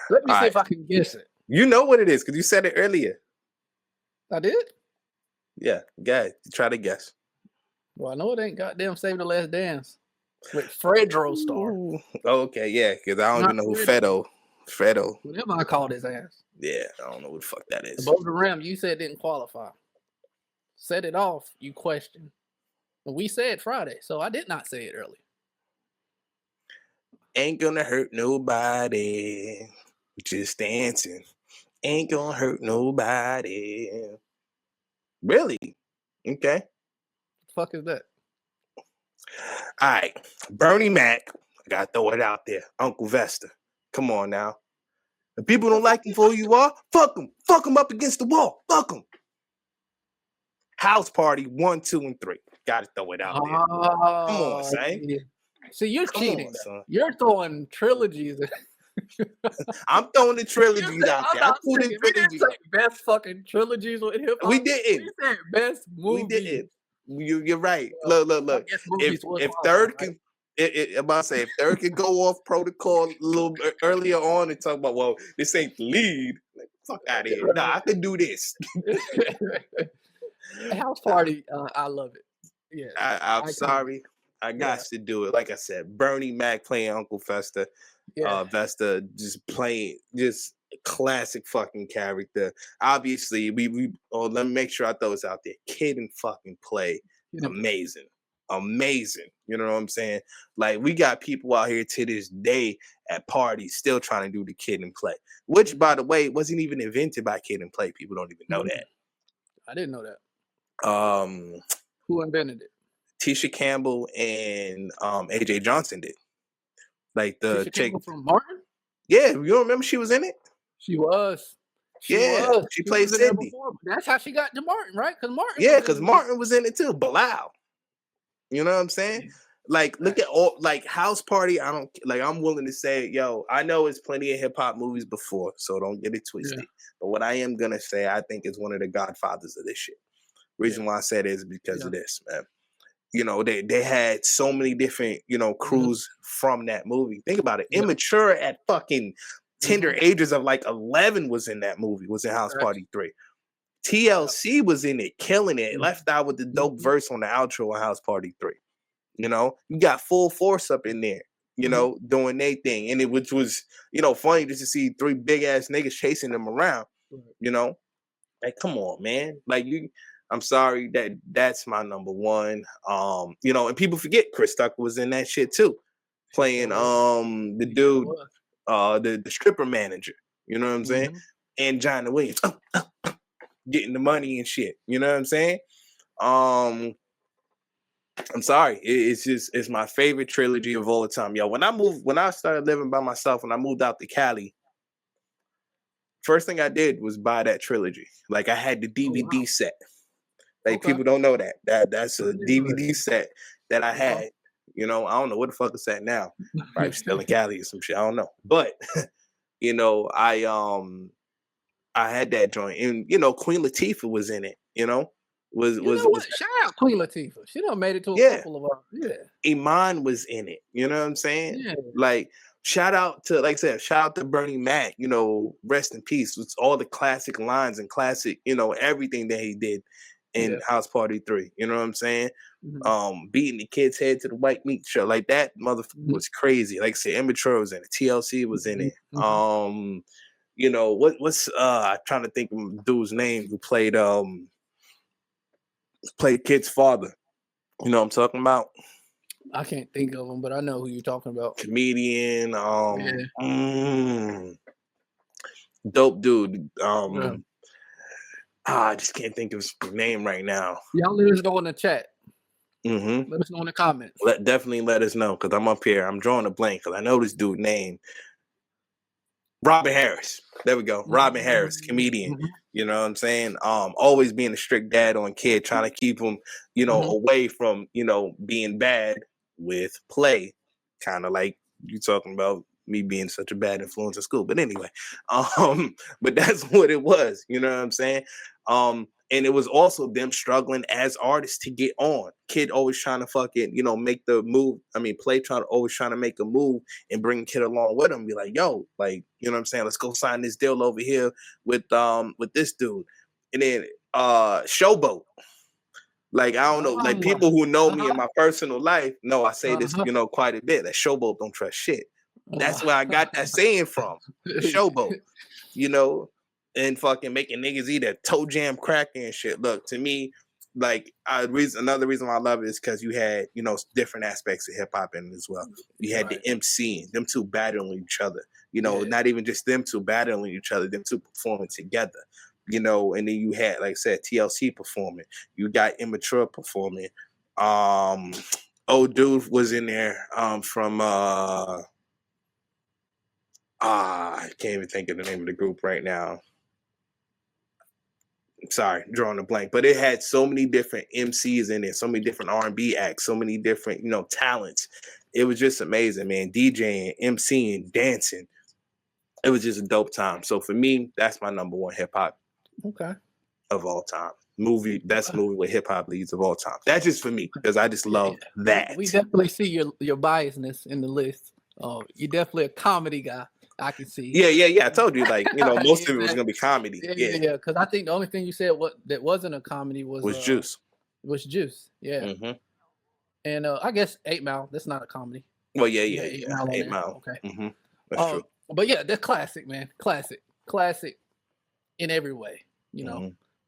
Let me see if I can guess it. You know what it is because you said it earlier. I did? Yeah. Go try to guess. Well, I know it ain't goddamn Save the Last Dance with Fredro star. Okay, yeah, because I don't even know who Fredo. Whatever I called his ass. Yeah, I don't know what the fuck that is. Above the Rim, you said didn't qualify. Set it off, you questioned. And we said Friday, so I did not say it early. Ain't gonna hurt nobody. Just dancing. Ain't gonna hurt nobody. Really? Okay. The fuck is that? All right. Bernie Mac. I gotta throw it out there. Uncle Vesta. Come on now. If people don't like you for who you are, fuck them. Fuck them up against the wall. Fuck them. House Party 1, 2, and 3. Gotta throw it out there. Come on, son. Yeah. See, you're cheating. Son. You're throwing trilogies. I'm throwing the trilogies out there. We didn't say best fucking trilogies with hip hop. We didn't. We said best movies. We didn't. You're right. Look. If Third can, I'm about to say, if Third can go off protocol a little bit earlier on and talk about, well, this ain't the lead. Like, fuck out of here. Nah, I can do this. House Party, I love it. Yeah, I'm sorry. I got to do it. Like I said, Bernie Mac playing Uncle Vesta. Vesta just playing just classic fucking character. Obviously, we let me make sure I throw this out there. Kid and fucking play amazing. amazing. You know what I'm saying? Like, we got people out here to this day at parties still trying to do the Kid and Play, which, by the way, wasn't even invented by Kid and Play. People don't even know that. I didn't know that. Um, Who invented it? Tisha Campbell and AJ Johnson did. Like the Tisha chick Campbell from Martin? Yeah, you don't remember she was in it? She was. She played was in there Sydney. before. That's how she got to Martin, right? Because Martin. Yeah, because Martin was in it too. Bilal. You know what I'm saying? Like, look at all, like, House Party. I'm willing to say, yo, I know it's plenty of hip hop movies before, so don't get it twisted. But what I am gonna say, I think is one of the godfathers of this shit. Reason why I said it is because of this, man. You know, they had so many different, crews from that movie. Think about it. Immature at fucking tender ages of like 11 was in that movie, was in House Party 3. TLC was in it, killing it. Left out with the dope verse on the outro of House Party 3. You know, you got Full Force up in there, doing their thing. And which was, funny just to see 3 big ass niggas chasing them around, Like, come on, man. Like, I'm sorry, that's my number one. And people forget Chris Tucker was in that shit too. Playing the dude, the stripper manager. You know what I'm saying? And Johnny Williams getting the money and shit. You know what I'm saying? I'm sorry. It's my favorite trilogy of all time. Yo, when I started living by myself, when I moved out to Cali, first thing I did was buy that trilogy. Like, I had the DVD set. Like, people don't know that. That's a DVD set that I had. I don't know what the fuck it's at now. Probably still in Cali or some shit. I don't know. But I had that joint. And Queen Latifah was in it, Shout out Queen Latifah. She done made it to a couple of Iman was in it. You know what I'm saying? Yeah. Like, shout out to Bernie Mac, rest in peace. It's all the classic lines and classic, everything that he did in House Party 3. You know what I'm saying? Beating the kid's head to the white meat show. Like, that motherfucker was crazy. Like I said, Immature was in it. TLC was in it. What's I'm trying to think of the dude's name who played Kid's father. You know what I'm talking about? I can't think of him, but I know who you're talking about. Comedian, dope dude. I just can't think of his name right now. Y'all let us know in the chat. Let us know in the comments. Definitely let us know, because I'm up here. I'm drawing a blank because I know this dude's name. Robin Harris. There we go. Robin Harris, comedian. You know what I'm saying? Always being a strict dad on kid, trying to keep him, away from, being bad with play. Kind of like you talking about me being such a bad influence in school. But anyway, but that's what it was. You know what I'm saying? And it was also them struggling as artists to get on. Kid always trying to fucking, make the move. I mean, Play always trying to make a move and bring Kid along with him. Be like, yo, like, you know what I'm saying? Let's go sign this deal over here with this dude. And then Showboat. Like, I don't know, like, people who know me in my personal life know I say this, quite a bit. That Showboat don't trust shit. That's where I got that saying from. Showboat, and fucking making niggas eat a toe jam cracker and shit. Look, to me, like, another reason why I love it is because you had, different aspects of hip hop in it as well. You had the MC, them two battling each other. Not even just them two battling each other, them two performing together. And then you had, like I said, TLC performing. You got Immature performing. Old dude was in there from I can't even think of the name of the group right now. Sorry, drawing a blank. But it had so many different MCs in it, so many different R&B acts, so many different, talents. It was just amazing, man. DJing, MCing, dancing. It was just a dope time. So for me, that's my number one hip hop of all time. Best movie with hip hop leads of all time. That's just for me, because I just love that. We definitely see your biasness in the list. You're definitely a comedy guy. I can see. Yeah. I told you, like, most of it was gonna be comedy. Yeah. Because I think the only thing you said that wasn't a comedy was Juice. Was Juice. Yeah. And I guess 8 Mile. That's not a comedy. Well, yeah. 8 Mile. Okay. That's true. But yeah, they're classic, man. Classic in every way.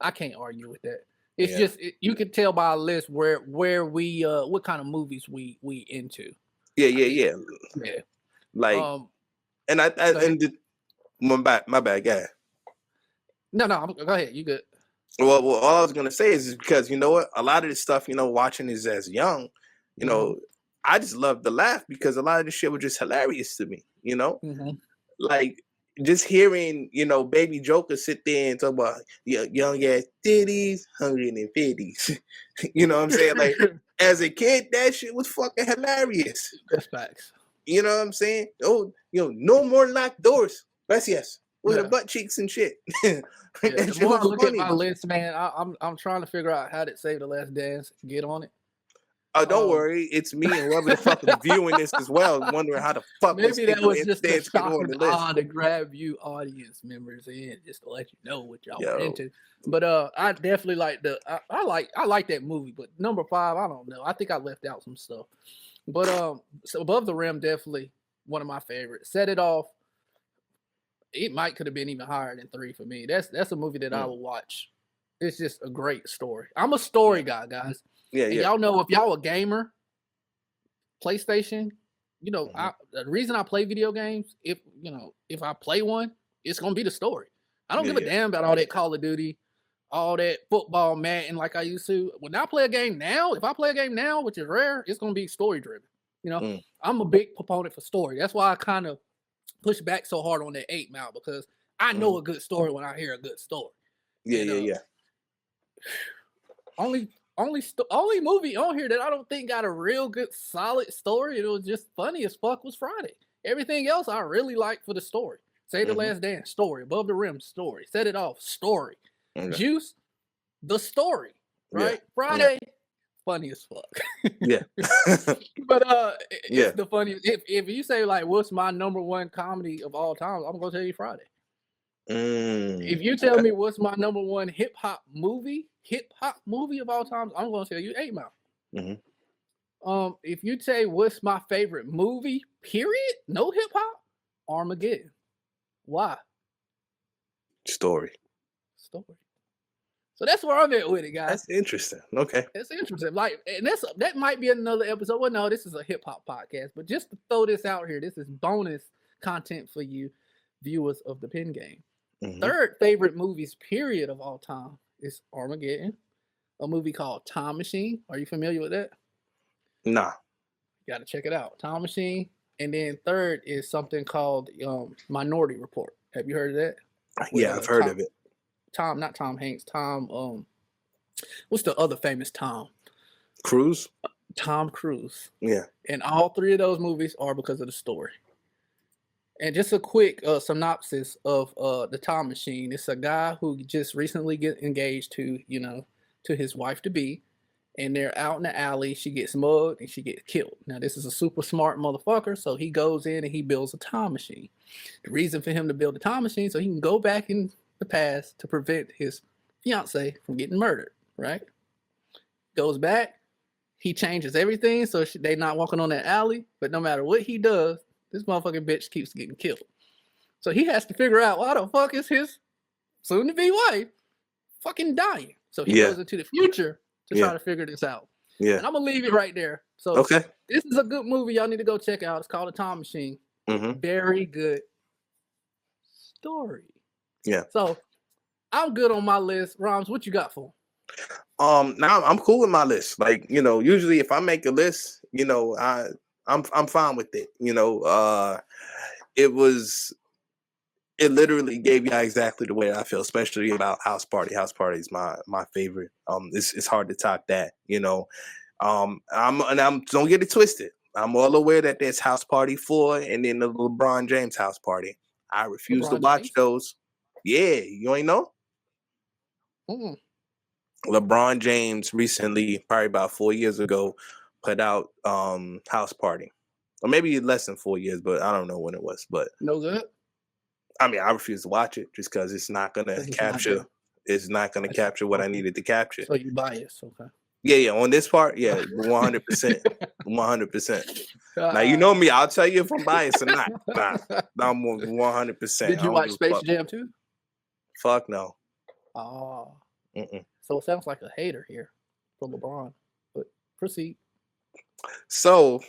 I can't argue with that. It's just you can tell by our list where we what kind of movies we into. Yeah. Like, and my bad, guy. No, go ahead. You good. Well, all I was gonna say is because you know what, a lot of this stuff, watching is as young, I just love to laugh because a lot of this shit was just hilarious to me, like just hearing, Baby Joker sit there and talk about young ass titties, 150s. You know what I'm saying? Like as a kid, that shit was fucking hilarious. That's facts. You know what I'm saying? Oh, no more locked doors. Yes. With the butt cheeks and shit. The more I look at my list, man, I'm trying to figure out how to Save the Last Dance. Get on it. Oh, don't worry, it's me and whoever the fuck is viewing this as well, wondering how the fuck. Maybe that was just a shocking odd to grab you audience members in, just to let you know what y'all were into. But I definitely like I like that movie. But number 5, I don't know. I think I left out some stuff. But so Above the Rim, definitely one of my favorites. Set It Off. It could have been even higher than 3 for me. That's a movie that I will watch. It's just a great story. I'm a story guy, guys. Yeah. Y'all know, if y'all a gamer, PlayStation, the reason I play video games, if I play one, it's gonna be the story. I don't give a damn about all that Call of Duty, all that football, Madden like I used to. When I play a game now, if I play a game now, which is rare, it's gonna be story driven. I'm a big proponent for story. That's why I kind of push back so hard on that 8 Mile, because I know a good story when I hear a good story. Yeah. Only movie on here that I don't think got a real good solid story, it was just funny as fuck, was Friday. Everything else I really like for the story. Save the Last Dance, story. Above the Rim, story. Set It Off, story. Juice, the story. Right? Friday, funny as fuck. Yeah. But it's the funniest. If you say, like, what's my number 1 comedy of all time, I'm gonna tell you Friday. If you tell me what's my number 1 hip hop movie of all time, I'm gonna tell you 8 Mile. If you say what's my favorite movie, period, no hip hop, Armageddon. Why? Story. So that's where I'm at with it, guys. That's interesting. Okay. That's interesting. Like, and that might be another episode. Well, no, this is a hip hop podcast, but just to throw this out here, this is bonus content for you viewers of the Pen Game. 3rd favorite movies, period, of all time is Armageddon. A movie called Time Machine. Are you familiar with that? Nah. You gotta check it out. Time Machine. And then 3rd is something called Minority Report. Have you heard of that? Yeah, I've heard of it. Not Tom Hanks. What's the other famous Tom? Cruise? Tom Cruise. Yeah. And all 3 of those movies are because of the story. And just a quick synopsis of the Time Machine. It's a guy who just recently get engaged to his wife-to-be. And they're out in the alley. She gets mugged and she gets killed. Now, this is a super smart motherfucker. So he goes in and he builds a time machine. The reason for him to build a time machine, so he can go back in the past to prevent his fiance from getting murdered, right? Goes back. He changes everything so they're not walking on that alley. But no matter what he does, this motherfucking bitch keeps getting killed. So he has to figure out why the fuck is his soon-to-be wife fucking dying. So he goes into the future to try to figure this out. Yeah. And I'm going to leave it right there. So this is a good movie y'all need to go check out. It's called A Time Machine. Very good story. Yeah. So I'm good on my list. Rhymes, what you got for? Now I'm cool with my list. Like, usually if I make a list, I'm fine with it. It literally gave you exactly the way I feel, especially about House Party. House Party is my favorite. It's hard to top that, I'm don't get it twisted. I'm all aware that there's House Party 4 and then the LeBron James House Party. I refuse to watch those. Yeah, you ain't know? LeBron James recently, probably about 4 years ago, put out House Party. Or maybe less than 4 years, but I don't know when it was. But no good. I mean, I refuse to watch it just because it's not gonna capture. It's not gonna capture what I needed to capture. So you bias, okay? Yeah. On this part, 100%, 100%. Now you know me. I'll tell you if I'm biased or not. Nah, I'm 100%. Did you watch Space Jam 2? Fuck no. Oh. So it sounds like a hater here for LeBron. But proceed. So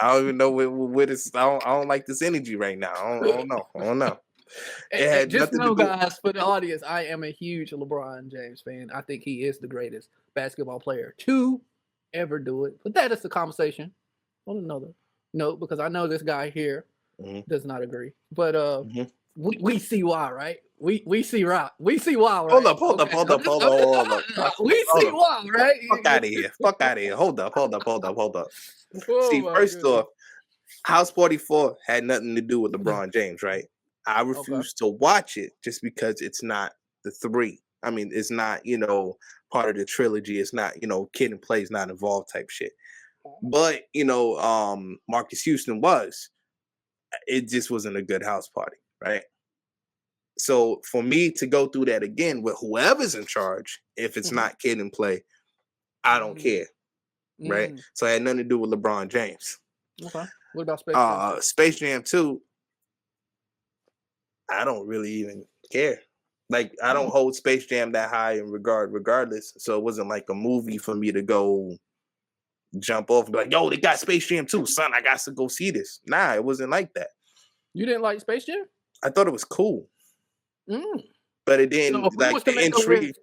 I don't even know what it's. I don't like this energy right now. I don't know. I don't know. It had Just nothing know, to do. guys, for the audience, I am a huge LeBron James fan. I think he is the greatest basketball player to ever do it. But that is the conversation on another note, because I know this guy here does not agree. But we see why, right? We see why. We see why, right? Hold up. We see why, right? Fuck out of here. Fuck out of here. Hold up. Oh, See, first goodness. off, House 44 had nothing to do with LeBron James, right? I refuse to watch it just because it's not the three. I mean, it's not, part of the trilogy. It's not, Kid and Play's not involved type shit. But, Marcus Houston was. It just wasn't a good house party, right? So for me to go through that again with whoever's in charge, if it's not Kid and Play, I don't care, right? So it had nothing to do with LeBron James. Okay. What about Space Jam? Space Jam 2, I don't really even care. Like, I don't hold Space Jam that high in regardless. So it wasn't like a movie for me to go jump off and be like, yo, they got Space Jam 2, son, I got to go see this. Nah, it wasn't like that. You didn't like Space Jam? I thought it was cool. But it didn't, intrigue.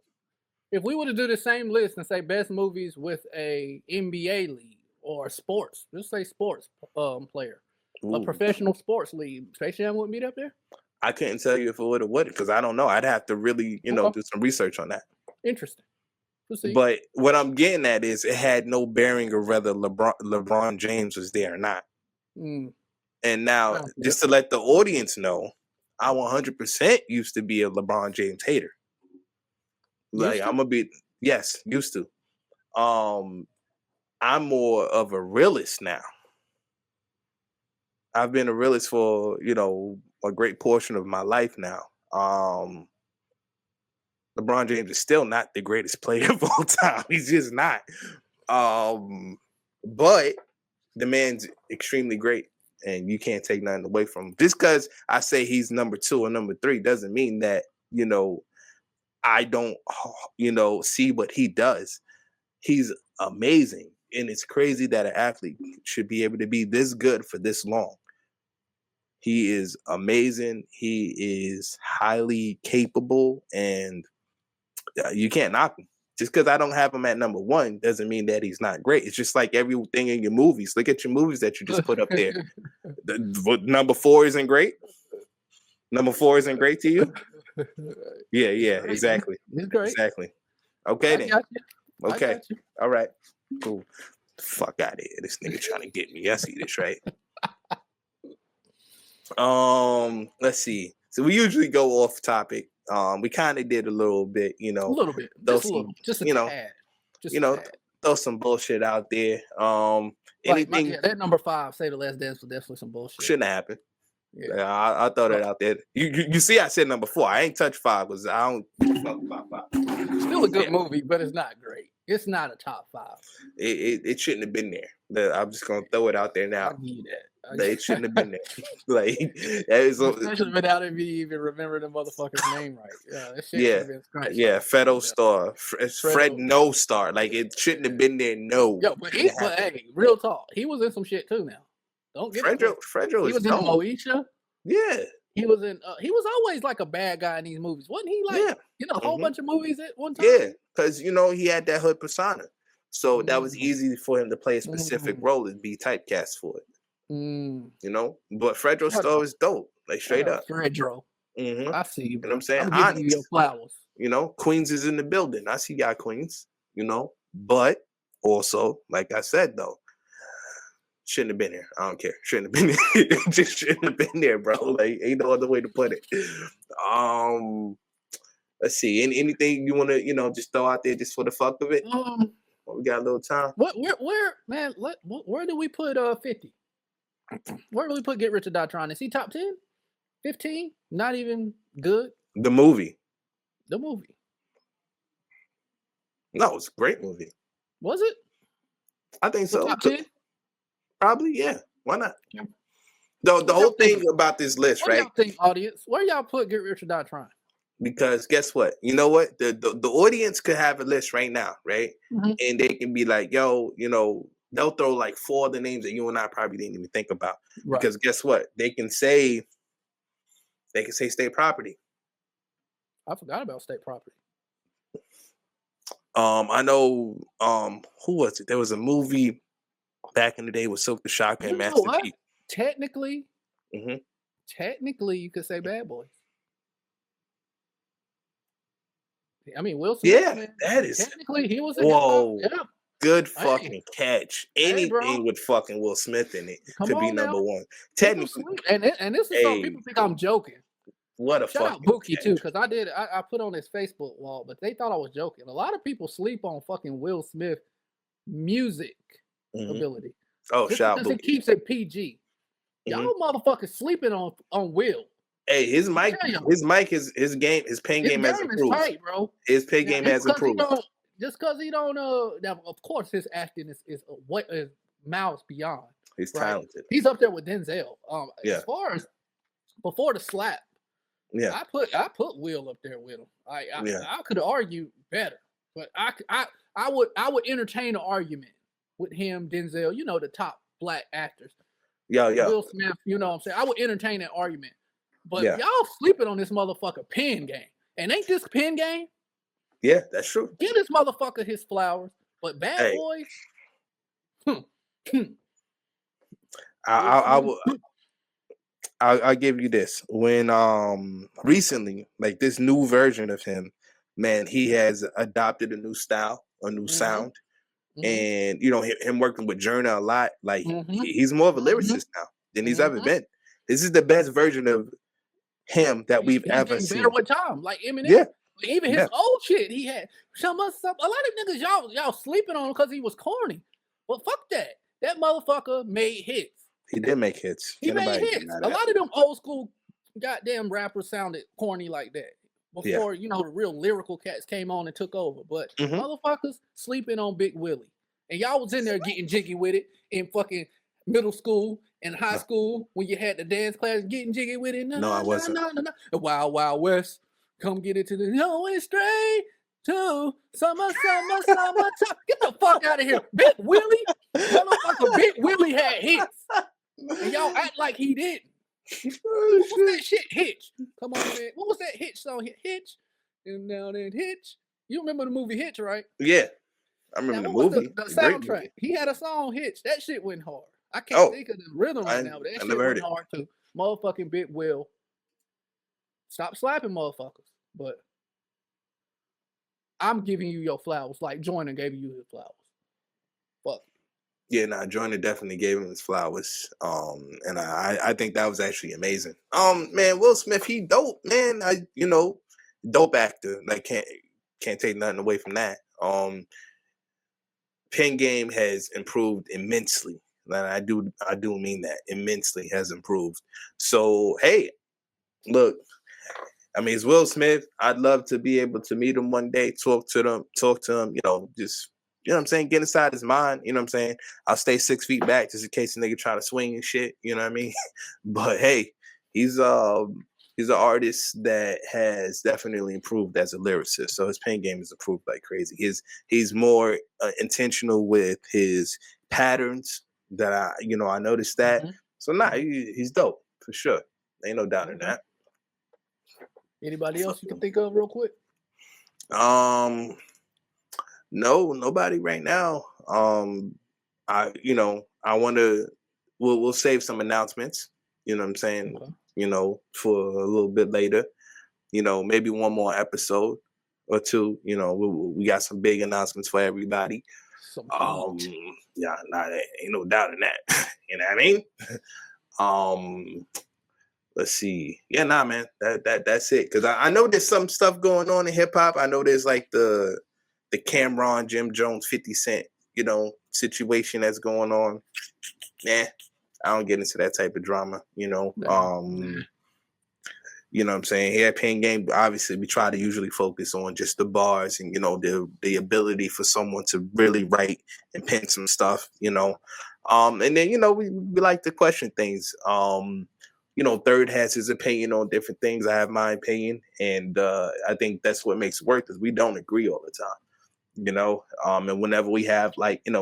If we were to do the same list and say best movies with a NBA league or sports, let's say sports player, a professional sports league, Space Jam wouldn't be up there? I couldn't tell you if it would or wouldn't, because I don't know. I'd have to really, do some research on that. Interesting. Proceed. But what I'm getting at is it had no bearing of whether LeBron James was there or not. And now, just to let the audience know, I 100% used to be a LeBron James hater. Like, I'm gonna be, used to. I'm more of a realist now. I've been a realist for, a great portion of my life now. LeBron James is still not the greatest player of all time. He's just not. But the man's extremely great, and you can't take nothing away from him. Just because I say he's number 2 or number 3 doesn't mean that, I don't, see what he does. He's amazing. And it's crazy that an athlete should be able to be this good for this long. He is amazing. He is highly capable, and you can't knock him. Just because I don't have him at number 1 doesn't mean that he's not great. It's just like everything in your movies. Look at your movies that you just put up there. Number 4 isn't great? Number 4 isn't great to you? Yeah, exactly. It's great. Exactly. Okay, then. Okay. All right. Cool. Fuck out of here. This nigga trying to get me. I see this, right? Let's see. So we usually go off topic. We kind of did a little bit, a little bit, just a tad. Throw some bullshit out there. Anything that number 5, Say the Last Dance, was definitely some bullshit. Shouldn't happen. Yeah, I throw that out there. You see, I said number 4. I ain't touched 5 because I don't fuck about 5. Still a good movie, but it's not great. It's not a top 5. It shouldn't have been there. I'm just gonna throw it out there now. I need that. It shouldn't have been there. Like, especially without me even remembering the motherfucker's name right. That shit Fredo Star. Fred No Star. Like, it shouldn't have been there. No. Yo, but hey, real talk. He was in some shit too. Now, don't get Fredro. He was in Moesha. Yeah. He was in. He was always like a bad guy in these movies, wasn't he? Like, a whole bunch of movies at one time. Yeah, because he had that hood persona, so that was easy for him to play a specific role and be typecast for it. But Fredro Star is dope, like straight up. Fredro. I see you, bro. You know what I'm saying? I'm giving you your flowers. Queens is in the building. I see y'all, Queens. But also, like I said though, shouldn't have been there. I don't care. Shouldn't have been there. It just shouldn't have been there, bro. Like, ain't no other way to put it. Let's see. Anything you want to, just throw out there just for the fuck of it? We got a little time. Where, man? Where do we put 50? Where do we put Get Rich or Die Trying? Is he top 10? 15? Not even good. The movie. No, it's a great movie. Was it? I think so. Top 10? Probably, yeah. Why not? Yeah. The whole thing about this list, right? Y'all think, audience? Where y'all put Get Rich or Die Trying? Because guess what? You know what? The audience could have a list right now, right? Mhm. And they can be like, yo, they'll throw like 4 of the names that you and I probably didn't even think about. Right. Because guess what? They can say state property. I forgot about state property. I know who was it? There was a movie back in the day with Silk the Shocker and Master P. Technically, Mhm. technically, you could say Bad Boys. I mean, Will Smith, Yeah, man, that is technically he was in hip hop. whoa. Yeah. Good Hey, fucking catch. hey, bro. Anything with fucking Will Smith in it Come could be on number now. one. People Technically, sleep. And this is something hey, people think I'm joking. what a Shout out fucking Bookie too, catch. because I put on his Facebook wall, but they thought I was joking. A lot of people sleep on fucking Will Smith music Mhm. ability. Oh, Just shout out because he Bookie. keeps it PG. Mhm. Y'all motherfuckers sleeping on Will. Hey, his Let me mic, tell y'all, his mic, his game, his pen his game has game is improved. tight, bro. His pen Now, game has improved. just because he don't now, of course his acting is what is miles beyond. He's Right? talented. He's up there with Denzel. Yeah. As far as before the slap, Yeah. I put Will up there with him. Yeah. I could argue better, but I would entertain an argument with him, Denzel. You know, the top black actors. Yeah. Will Smith. You know what I'm saying? I would entertain that argument. But Yeah. y'all sleeping on this motherfucker pen game. And ain't this pen game? Yeah, that's true. Give this motherfucker his flowers. But Bad Hey. Boys, I'll give you this. When recently, like this new version of him, man, he has adopted a new style, a new sound. And him working with Journal a lot, like he's more of a lyricist now than he's ever been. This is the best version of him that we've ever seen. Better with time, like Eminem. Yeah. Even his old shit, he had some. A lot of niggas y'all sleeping on him because he was corny. But fuck that. That motherfucker made hits. He did make hits. He made hits. A lot of them old school goddamn rappers sounded corny like that before the real lyrical cats came on and took over. But motherfuckers sleeping on Big Willie, and y'all was in there getting jiggy with it in fucking middle school and high school when you had the dance class, getting jiggy with it. No, I wasn't. The Wild Wild West. Come get it to the going straight to summer. Get the fuck out of here, Big Willie. Motherfucker, Big Willie had hits, and y'all act like he didn't. What was that shit? Hitch. Come on, man. What was that Hitch song? Hitch. And now that Hitch. You remember the movie Hitch, right? Yeah. I remember the movie. The soundtrack. He had a song Hitch. That shit went hard. I can't think of the rhythm right now, but that shit went hard too. Motherfucking Big Will. Stop slapping motherfuckers. But I'm giving you your flowers like Joyner gave you his flowers. Fuck. Yeah, Joyner definitely gave him his flowers. And I think that was actually amazing. Man, Will Smith, he dope, man. Dope actor. Like can't take nothing away from that. Pen game has improved immensely. And I do mean that. Immensely has improved. So hey, look. I mean, it's Will Smith. I'd love to be able to meet him one day, talk to him, just, what I'm saying, get inside his mind, you know what I'm saying? I'll stay 6 feet back just in case a nigga try to swing and shit, you know what I mean? But hey, he's an artist that has definitely improved as a lyricist. So his pen game has improved like crazy. He's more intentional with his patterns that I noticed that. So he's dope for sure. Ain't no doubt in that. Anybody else you can think of real quick? No, nobody right now. We'll save some announcements, you know what I'm saying? Okay. For a little bit later, maybe one more episode or two, we got some big announcements for everybody. Ain't no doubt in that. You know what I mean? Let's see. Yeah, man. That's it. Because I know there's some stuff going on in hip hop. I know there's like the Cameron, Jim Jones, 50 Cent, situation that's going on. I don't get into that type of drama. You know what I'm saying? Here at Pen Game, obviously we try to usually focus on just the bars and the ability for someone to really write and pen some stuff. And then we like to question things. Third has his opinion on different things. I have my opinion, and I think that's what makes it work, because we don't agree all the time. And whenever we have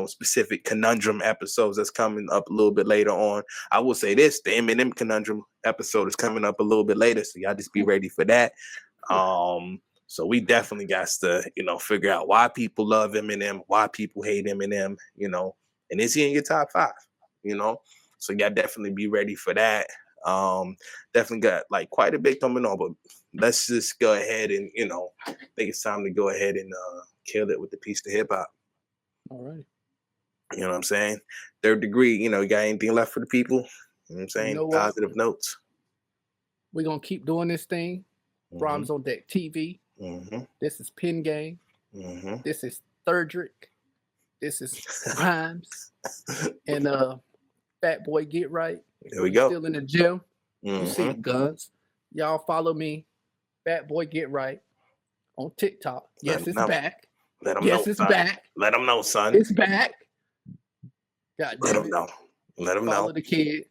specific conundrum episodes that's coming up a little bit later on, I will say this: the Eminem conundrum episode is coming up a little bit later, so y'all just be ready for that. So we definitely got to figure out why people love Eminem, why people hate Eminem, and is he in your top 5? So y'all definitely be ready for that. Definitely got quite a bit coming on, but let's just go ahead and I think it's time to go ahead and kill it with the piece of hip hop. All right. You know what I'm saying? Third degree, you got anything left for the people? You know what I'm saying? Positive notes. We're going to keep doing this thing. Rhymes on Deck TV. This is Pen Game. This is Thirdrick. This is Rhymes. And Fat Boy Get Right. There we go. Still in the gym. You see the guns. Y'all follow me. Fat Boy Get Right on TikTok. Yes, it's back. Let them know, it's son. Back. Let them know, son. It's back. God Let damn them know. Let them know. Follow the kid.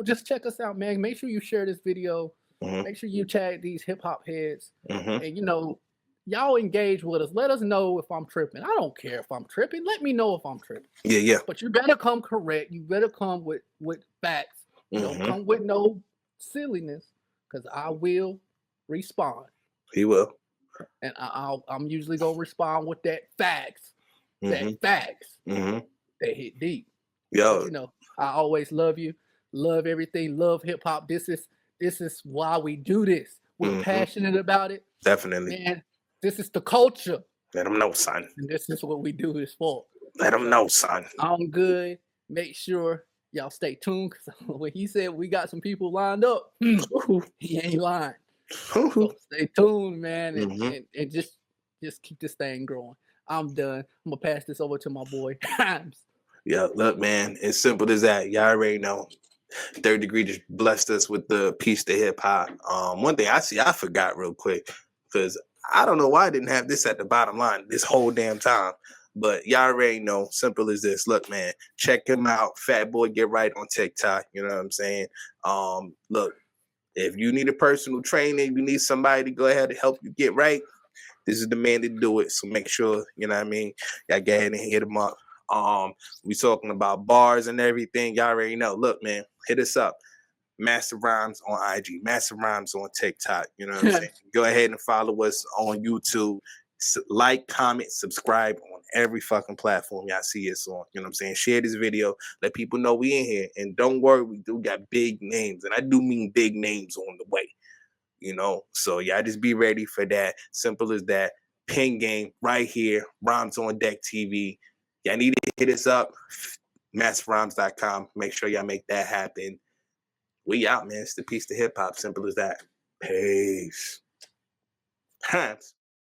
Just check us out, man. Make sure you share this video. Make sure you tag these hip hop heads. And y'all engage with us. Let us know if I'm tripping. I don't care if I'm tripping. Let me know if I'm tripping. Yeah. But you better come correct. You better come with facts. Don't come with no silliness, because I will respond. He will. And I'm usually gonna respond with that facts. That facts. That hit deep. Yo. But, I always love you. Love everything. Love hip hop. This is why we do this. We're passionate about it. Definitely. Man, this is the culture. Let them know, son. And this is what we do this for. Let them know, son. I'm good. Make sure y'all stay tuned, because when he said we got some people lined up, he ain't lying. So stay tuned, man, and just keep this thing growing. I'm done. I'm gonna pass this over to my boy Rhymes. Yeah, look, man, it's simple as that. Y'all already know. Third Degree just blessed us with the piece to hip hop. One thing I forgot real quick, because I don't know why I didn't have this at the bottom line this whole damn time. But y'all already know, simple as this. Look, man, check him out. Fat Boy Get Right on TikTok. You know what I'm saying? Look, if you need a personal trainer, you need somebody to go ahead and help you get right, this is the man to do it. So make sure, you know what I mean, y'all go ahead and hit him up. We talking about bars and everything. Y'all already know. Look, man, hit us up. Master Rhymes on IG, Master Rhymes on TikTok. You know what I'm saying? Go ahead and follow us on YouTube. Like, comment, subscribe on every fucking platform y'all see us on. You know what I'm saying? Share this video. Let people know we in here. And don't worry, we do got big names. And I do mean big names on the way. So y'all just be ready for that. Simple as that. Pen Game right here. Rhymes on Deck TV. Y'all need to hit us up. MasterRhymes.com. Make sure y'all make that happen. We out, man. It's the piece to hip hop. Simple as that. Peace. Rhymes.